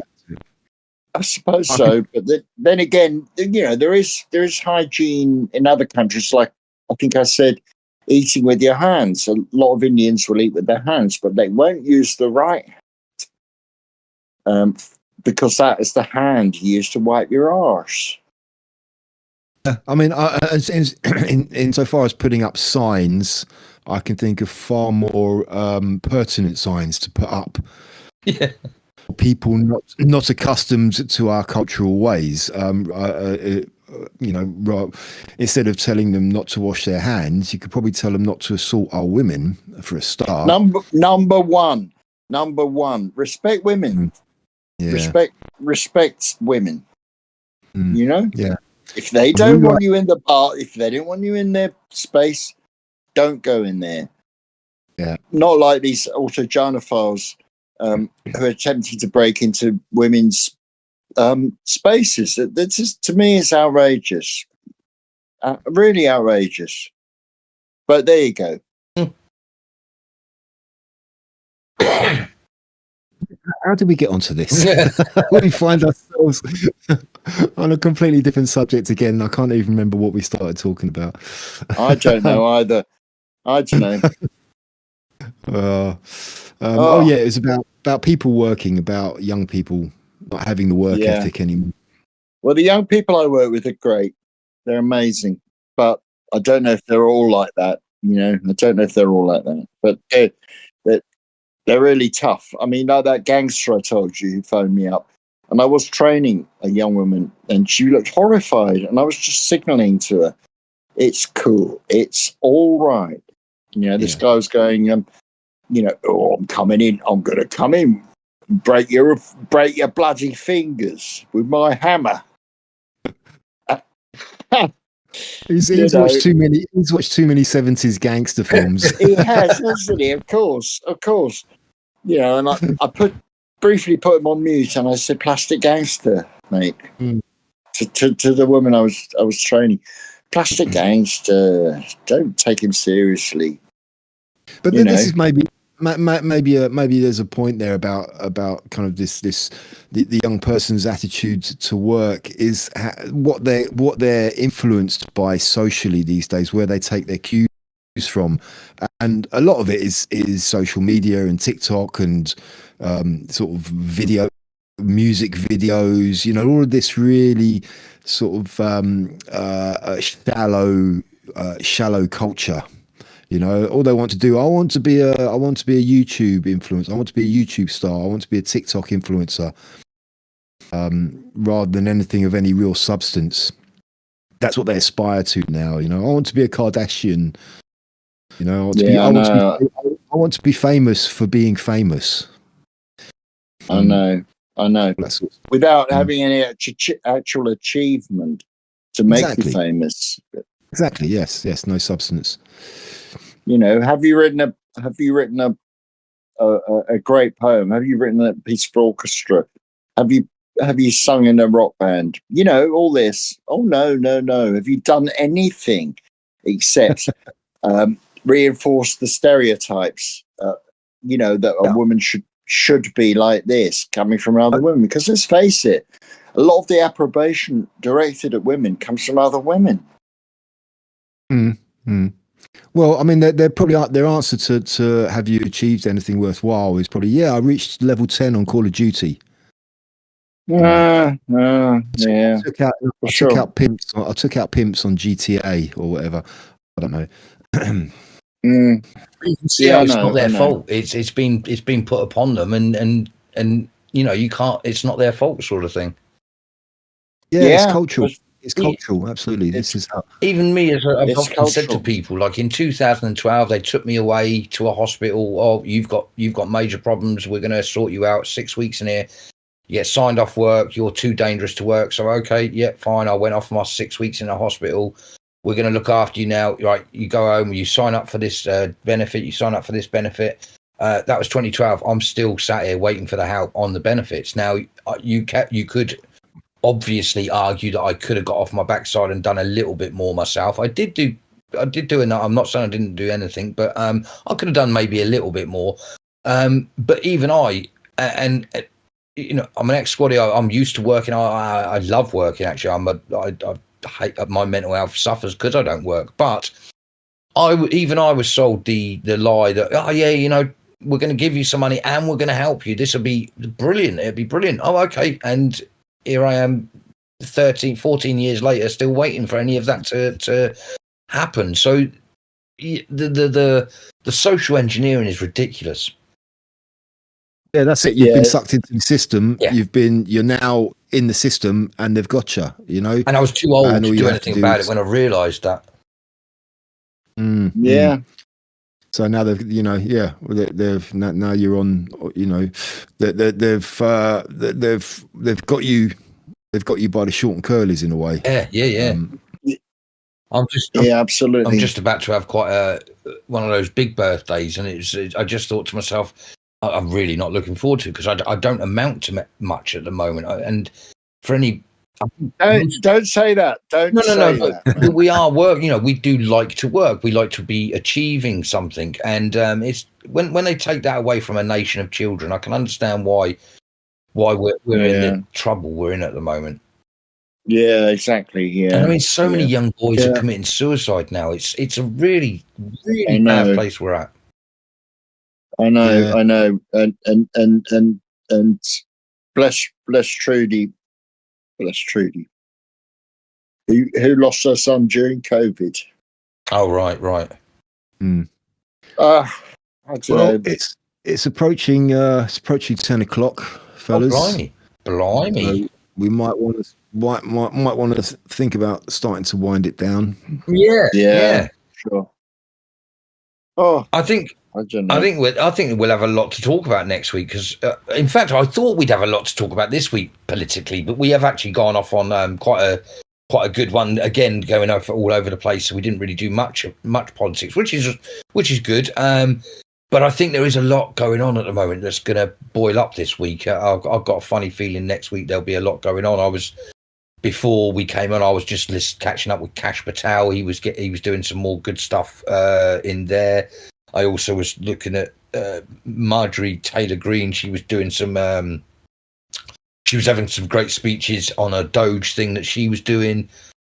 I suppose so, but then again, you know, there is hygiene in other countries. Like I think I said, eating with your hands. A lot of Indians will eat with their hands, but they won't use the right hand, because that is the hand you use to wipe your arse.
I mean, in so far as putting up signs, I can think of far more pertinent signs to put up.
Yeah.
People not accustomed to our cultural ways. You know, instead of telling them not to wash their hands, you could probably tell them not to assault our women for a start.
Number one, respect women.
Yeah.
Respect women. You know?
Yeah.
If they don't want you in the bar, if they don't want you in their space, don't go in there.
Yeah.
Not like these autogenophiles who are attempting to break into women's spaces. That just, to me, is outrageous. Really outrageous. But there you go.
How did we get onto this? We find ourselves on a completely different subject again. I can't even remember what we started talking about.
I don't know either. I don't know.
Oh yeah, it was about people working, about young people not having the work ethic anymore.
Well, the young people I work with are great. They're amazing. But I don't know if they're all like that. You know, I don't know if they're all like that. But they're really tough. I mean, like that gangster I told you who phoned me up. And I was training a young woman and she looked horrified. And I was just signaling to her, it's cool. It's all right. You know, this guy was going, you know, oh, I'm coming in. I'm going to come in, break your bloody fingers with my hammer.
He's watched too many 70s gangster films.
He has, hasn't he? Of course. You know, and I briefly put him on mute and I said, "Plastic gangster, mate." To the woman I was training. Plastic gangster, don't take him seriously.
But then this is maybe there's a point there about kind of the young person's attitude to work is what they're influenced by socially these days, where they take their cues from, and a lot of it is social media and TikTok and sort of music videos, you know, all of this really sort of shallow culture. You know, all they want to do, I want to be a YouTube influencer. I want to be a YouTube star. I want to be a TikTok influencer, rather than anything of any real substance. That's what they aspire to now. You know, I want to be a Kardashian. You know, I want to be famous for being famous.
I know. Without having any actual achievement to make you famous.
Exactly. Yes. No substance.
You know, have you written a great poem? Have you written a piece for orchestra? Have you sung in a rock band? You know, all this. Oh no. Have you done anything except reinforce the stereotypes? You know, that a woman should be like this, coming from other women. Because let's face it, a lot of the approbation directed at women comes from other women.
Well, I mean, they're probably their answer to have you achieved anything worthwhile is probably, I reached level 10 on Call of Duty.
Yeah.
I took out pimps on GTA or whatever. I don't know.
It's not their fault. It's been put upon them, and you know, you can't. It's not their fault, sort of thing.
Yeah, it's cultural. It's cultural, absolutely. This is how.
Even me, as I've often said to people, like in 2012, they took me away to a hospital. Oh, you've got major problems. We're going to sort you out. 6 weeks in here. You get signed off work. You're too dangerous to work. So okay, yeah, fine. I went off my 6 weeks in a hospital. We're going to look after you now. Right, you go home. You sign up for this benefit. You sign up for this benefit. That was 2012. I'm still sat here waiting for the help on the benefits. Now, you could obviously argue that I could have got off my backside and done a little bit more myself. I did do enough. I'm not saying I didn't do anything, but I could have done maybe a little bit more. But even and you know, I'm an ex-squaddy. I'm used to working. I love working. Actually, I hate my mental health suffers because I don't work. But I was sold the lie that, oh yeah, you know, we're going to give you some money and we're going to help you. This will be brilliant. It'll be brilliant. Oh, okay. And here I am 13, 14 years later, still waiting for any of that to happen. So the social engineering is ridiculous.
Yeah, that's it. You've been sucked into the system.
Yeah.
You're now in the system, and they've got you. You know.
And I was too old to do anything about it when I realised that.
Yeah.
So now they've now you're on. You know, they've got you. They've got you by the short and curlies in a way.
Yeah.
Absolutely.
I'm just about to have quite one of those big birthdays, and I just thought to myself, I'm really not looking forward to it because I don't amount to much at the moment. And for any,
don't say that. Don't say that.
We are work. You know, we do like to work. We like to be achieving something, and it's when they take that away from a nation of children, I can understand why we're in the trouble we're in at the moment.
Yeah, exactly. Yeah,
and I mean, so many young boys are committing suicide now. It's a really bad place we're at.
I know, and bless Trudy, who lost her son during COVID.
Oh, right.
I don't know.
It's approaching 10 o'clock, fellas.
Oh, blimey.
So we might want to think about starting to wind it down.
Yeah, sure. Oh,
I think we'll have a lot to talk about next week because, in fact, I thought we'd have a lot to talk about this week politically, but we have actually gone off on quite a good one again, going all over the place. So we didn't really do much politics, which is good. But I think there is a lot going on at the moment that's going to boil up this week. I've got a funny feeling next week there'll be a lot going on. Before we came on, I was just catching up with Kash Patel. He was doing some more good stuff in there. I also was looking at Marjorie Taylor Greene. She was doing some. She was having some great speeches on a Doge thing that she was doing.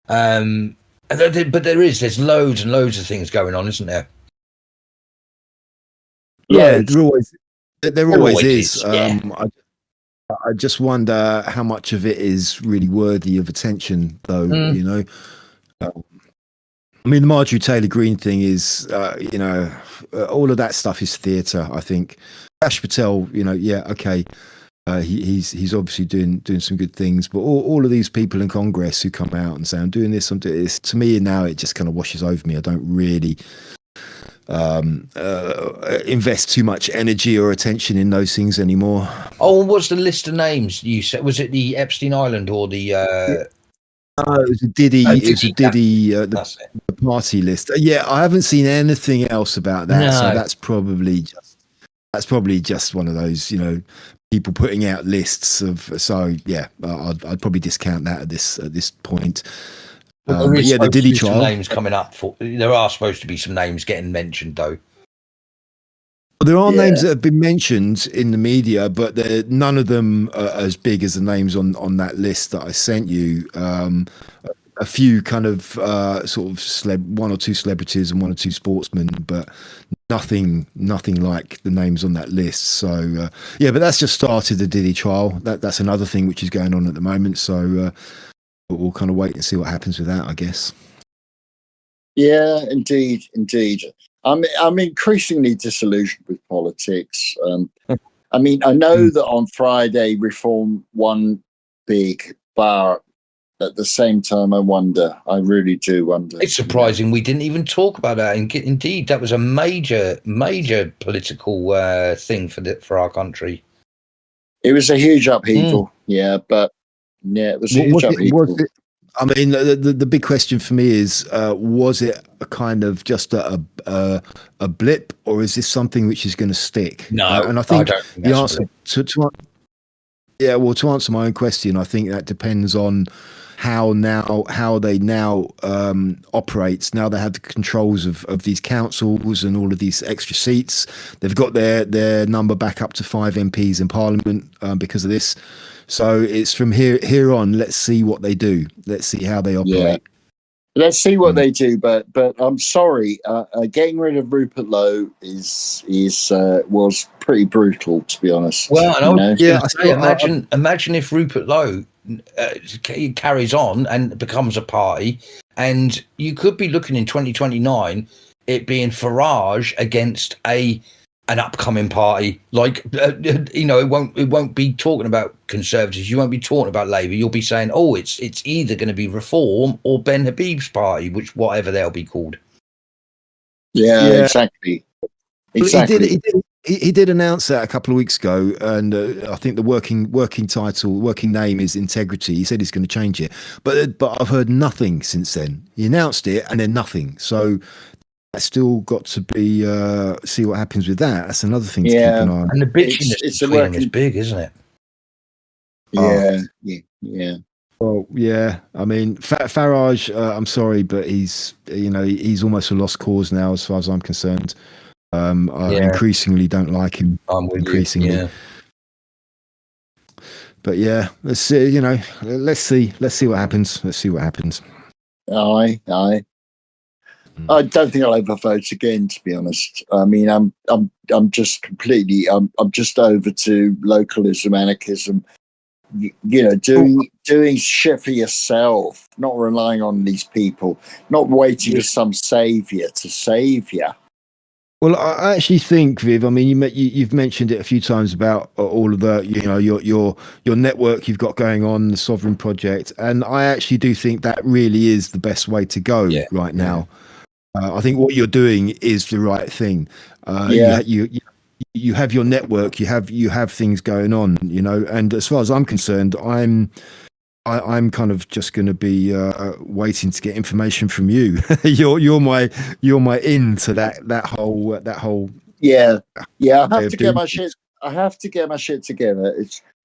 But there's loads and loads of things going on, isn't there?
Yeah, there always is.
Yeah.
I just wonder how much of it is really worthy of attention, though. You know, I mean, the Marjorie Taylor Greene thing is, all of that stuff is theatre. I think Kash Patel, okay, he's obviously doing some good things, but all of these people in Congress who come out and say I'm doing this, to me now it just kind of washes over me. I don't really invest too much energy or attention in those things anymore.
Oh, what's the list of names you said? Was it the Epstein Island or the?
It was a Diddy. The party list. Yeah, I haven't seen anything else about that. No. So that's probably just one of those, people putting out lists of. So yeah, I'd probably discount that at this point.
Well, the Diddy trial. Names coming up there are supposed to be some names getting mentioned though.
Well, there are names that have been mentioned in the media, but none of them are as big as the names on that list that I sent you. A few kind of sort of one or two celebrities and one or two sportsmen, but nothing like the names on that list. So but that's just started the Diddy trial. That's another thing which is going on at the moment. So. We'll kind of wait and see what happens with that, I guess.
Yeah, indeed. I'm increasingly disillusioned with politics. I mean, I know that on Friday Reform won big, but at the same time, I really do wonder.
It's surprising we didn't even talk about that. Indeed, that was a major political thing for our country.
It was a huge upheaval, but. Yeah, it was a huge upheaval.
I mean, the big question for me is, was it a kind of just a blip, or is this something which is going to stick?
No,
and I think
don't think
the
that's a
answer to answer my own question, I think that depends on how they now operates. Now they have the controls of these councils and all of these extra seats. They've got their number back up to 5 MPs in Parliament because of this. So it's from here on. Let's see what they do. Let's see how they operate.
Yeah. Let's see what they do, but I'm sorry, getting rid of Rupert Lowe was pretty brutal, to be honest.
Well, and I was
Yeah,
say, imagine if Rupert Lowe carries on and becomes a party, and you could be looking in 2029 it being Farage against an upcoming party. Like it won't be talking about Conservatives. You won't be talking about Labour. You'll be saying, oh, it's either going to be Reform or Ben Habib's party, which whatever they'll be called.
Yeah. Exactly.
He did announce that a couple of weeks ago, and I think the working name is Integrity. He said he's going to change it, but I've heard nothing since then. He announced it and then nothing. So I still got to be see what happens with that. That's another thing to keep an eye on.
And the bitchiness between them is big, isn't it?
Yeah.
Well, yeah. I mean, Farage. I'm sorry, but he's almost a lost cause now, as far as I'm concerned. I increasingly don't like him.
I'm with
increasingly.
you. Yeah.
But yeah, let's see. Let's see what happens. Let's see what happens.
Aye. I don't think I'll ever vote again, to be honest. I mean, I'm just completely. I'm just over to localism, anarchism. Doing shit for yourself, not relying on these people, not waiting for some savior to save you.
Well, I actually think, Viv. I mean, you've mentioned it a few times about all of the, your network you've got going on, the Sovereign Project, and I actually do think that really is the best way to go right now. I think what you're doing is the right thing. You have your network, you have things going on, and as far as I'm concerned, I'm kind of just going to be waiting to get information from you. you're my into that whole.
Yeah. I have to get my shit. I have to get my shit together.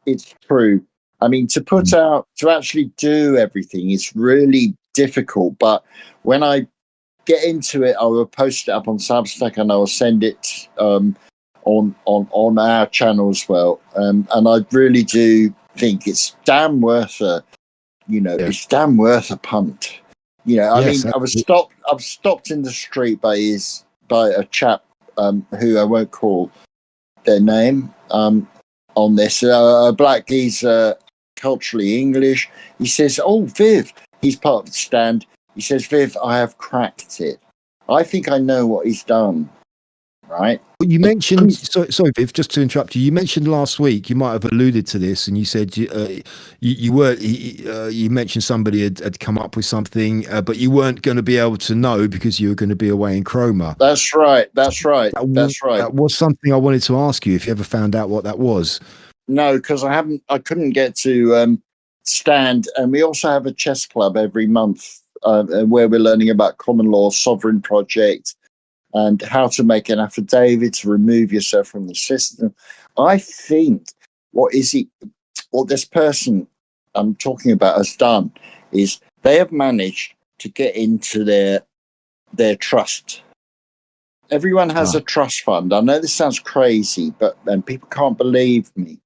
It's true. I mean, to actually do everything is really difficult. But when I get into it, I will post it up on Substack and I will send it on our channel as well. And I really do think it's damn worth it's damn worth a punt. I mean, I was stopped in the street by a chap who I won't call their name on this, a black geezer, culturally English. He says, "Oh, Viv," he's part of the stand. He says, "Viv, I have cracked it." I think I know what he's done. Right.
Well, you mentioned, sorry, Viv, just to interrupt you. You mentioned last week, you might have alluded to this, and you said you mentioned somebody had come up with something, but you weren't going to be able to know because you were going to be away in Chroma.
That's right. That
was something I wanted to ask you if you ever found out what that was.
No, because I couldn't get to stand, and we also have a chess club every month where we're learning about common law, Sovereign Project, and how to make an affidavit to remove yourself from the system. I think what this person I'm talking about has done is they have managed to get into their trust. Everyone has a trust fund. I know this sounds crazy, and people can't believe me,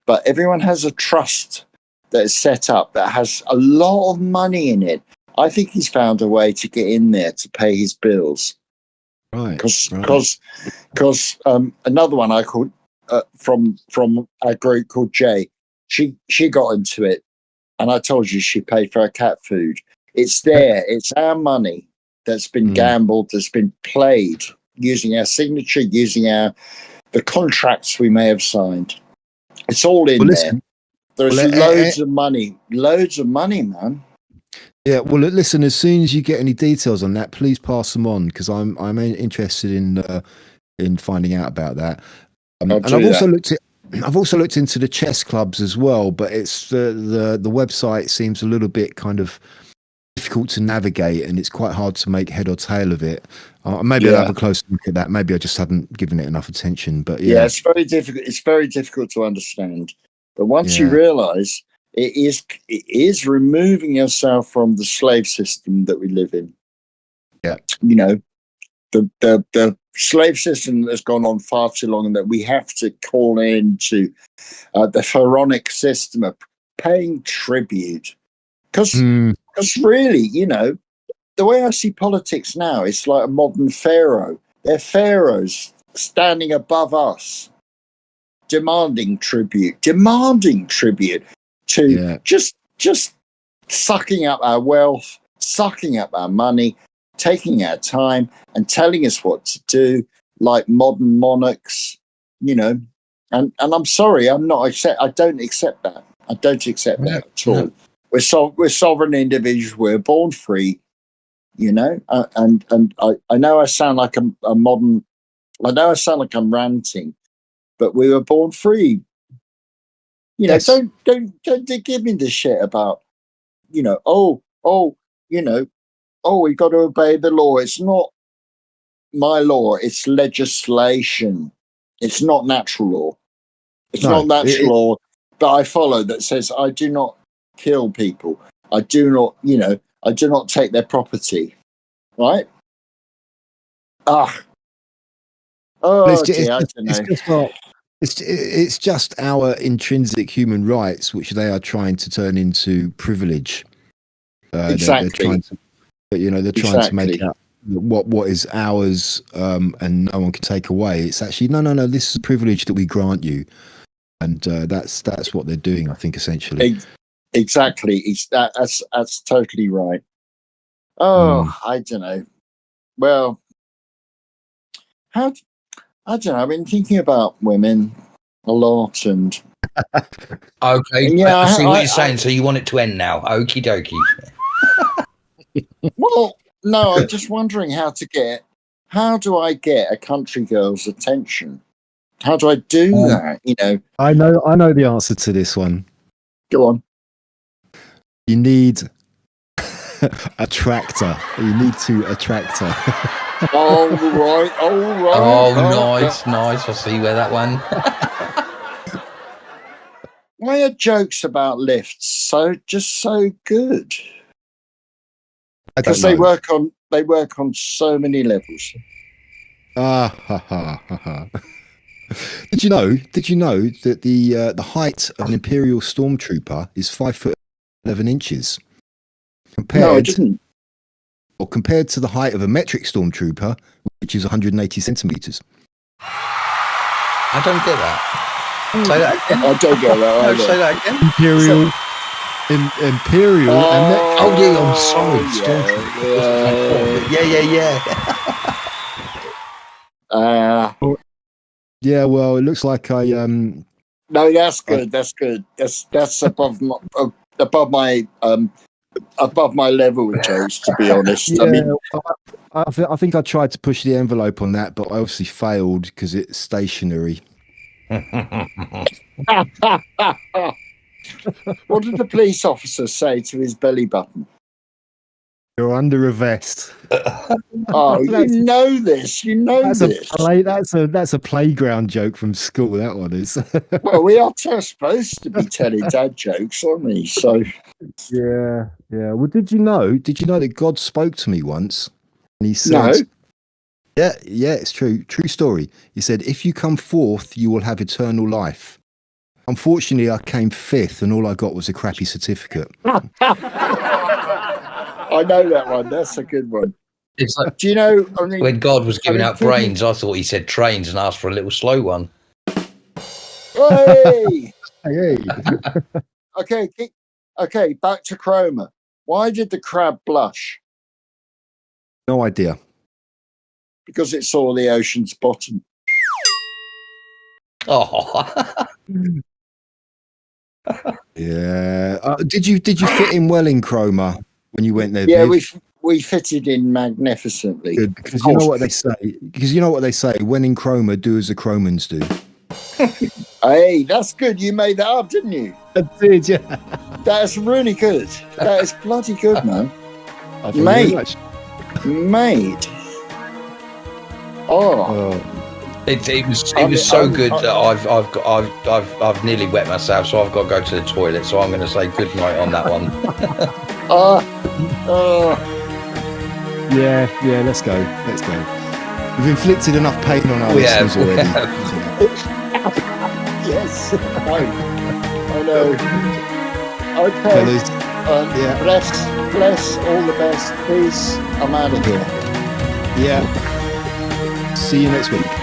but everyone has a trust that is set up that has a lot of money in it. I think he's found a way to get in there to pay his bills.
Right.
Because another one I called from a group called Jay, she got into it, and I told you she paid for her cat food. It's there. It's our money that's been gambled, that's been played using our signature, using the contracts we may have signed. It's all in there. There's loads of money, man.
Yeah, well, listen. As soon as you get any details on that, please pass them on because I'm interested in finding out about that. And I've also looked into the chess clubs as well, but it's the website seems a little bit kind of difficult to navigate, and it's quite hard to make head or tail of it. Maybe I'll have a close look at that. Maybe I just haven't given it enough attention. But
yeah, it's very difficult. It's very difficult to understand. But once you realise, it is removing yourself from the slave system that we live in.
Yeah,
you know, the slave system has gone on far too long, and that we have to call into the pharaonic system of paying tribute. Because really, the way I see politics now, it's like a modern pharaoh. They're pharaohs standing above us, demanding tribute to just sucking up our wealth, sucking up our money, taking our time, and telling us what to do, like modern monarchs, And I'm sorry, I don't accept that. I don't accept that at all. We're sovereign individuals. We're born free, and I know I sound like a modern. I know I sound like I'm ranting, but we were born free.
Yes.
Don't give me this shit about, we got to obey the law. It's not my law. It's legislation. It's not natural law. It's not natural law that I follow that says I do not kill people. I do not take their property. Right?
It's just our intrinsic human rights, which they are trying to turn into privilege.
Exactly.
They're trying to make out what is ours, and no one can take away. It's actually no. This is a privilege that we grant you, and that's what they're doing. I think essentially.
Exactly. That's totally right. I don't know. Well, I don't know. I've been thinking about women a lot, and
okay.
Yeah,
I see what you're saying. So you want it to end now? Okie dokie.
Well, no. I'm just wondering how do I get a country girl's attention? How do I do that?
I know the answer to this one.
Go on.
You need a tractor. You need to attract her.
All right.
Oh, nice. I see where that one.
Why are jokes about lifts so good? Because they work on so many levels.
Did you know that the height of an Imperial Stormtrooper is 5'11".
No, I didn't.
Or compared to the height of a metric Stormtrooper, which is 180 centimeters.
I don't get that. Say that again.
I don't get that either.
Say that again.
Imperial.
I'm sorry.
Yeah.
Well, it looks like I.
No, that's good. That's good. That's above my level with jokes, to be honest.
Yeah, I think I tried to push the envelope on that, but I obviously failed because it's stationary.
What did the police officer say to his belly button?
You're under a vest.
Oh, you know this.
That's a playground joke from school. That one is.
Well, we are supposed to be telling dad jokes, aren't we? So.
Yeah. Well, did you know that God spoke to me once, and He said,
"No."
Yeah, it's true. True story. He said, "If you come fourth, you will have eternal life." Unfortunately, I came fifth, and all I got was a crappy certificate.
I know that one. That's a good one.
It's like,
do you know?
When God was giving out brains, I thought He said trains and asked for a little slow one.
Hey!
Hey.
Okay. Back to Chroma. Why did the crab blush?
No idea.
Because it saw the ocean's bottom.
Oh.
Yeah. Did you fit in well in Chroma when you went there?
Yeah,
Viv?
we fitted in magnificently.
Good, because you know what they say. When in Chroma, do as the Chromans do.
Hey, that's good. You made that up, didn't you?
I did, yeah.
That's really good. That is bloody good, man.
Thank you very much.
Mate. Oh.
It was so good that I've nearly wet myself, so I've got to go to the toilet. So I'm going to say good night on that one.
Yeah, let's go. We've inflicted enough pain on our listeners already.
Yes, I know. Okay.
Fellas,
Bless, all the best. Peace. I'm out of here.
yeah. See you next week.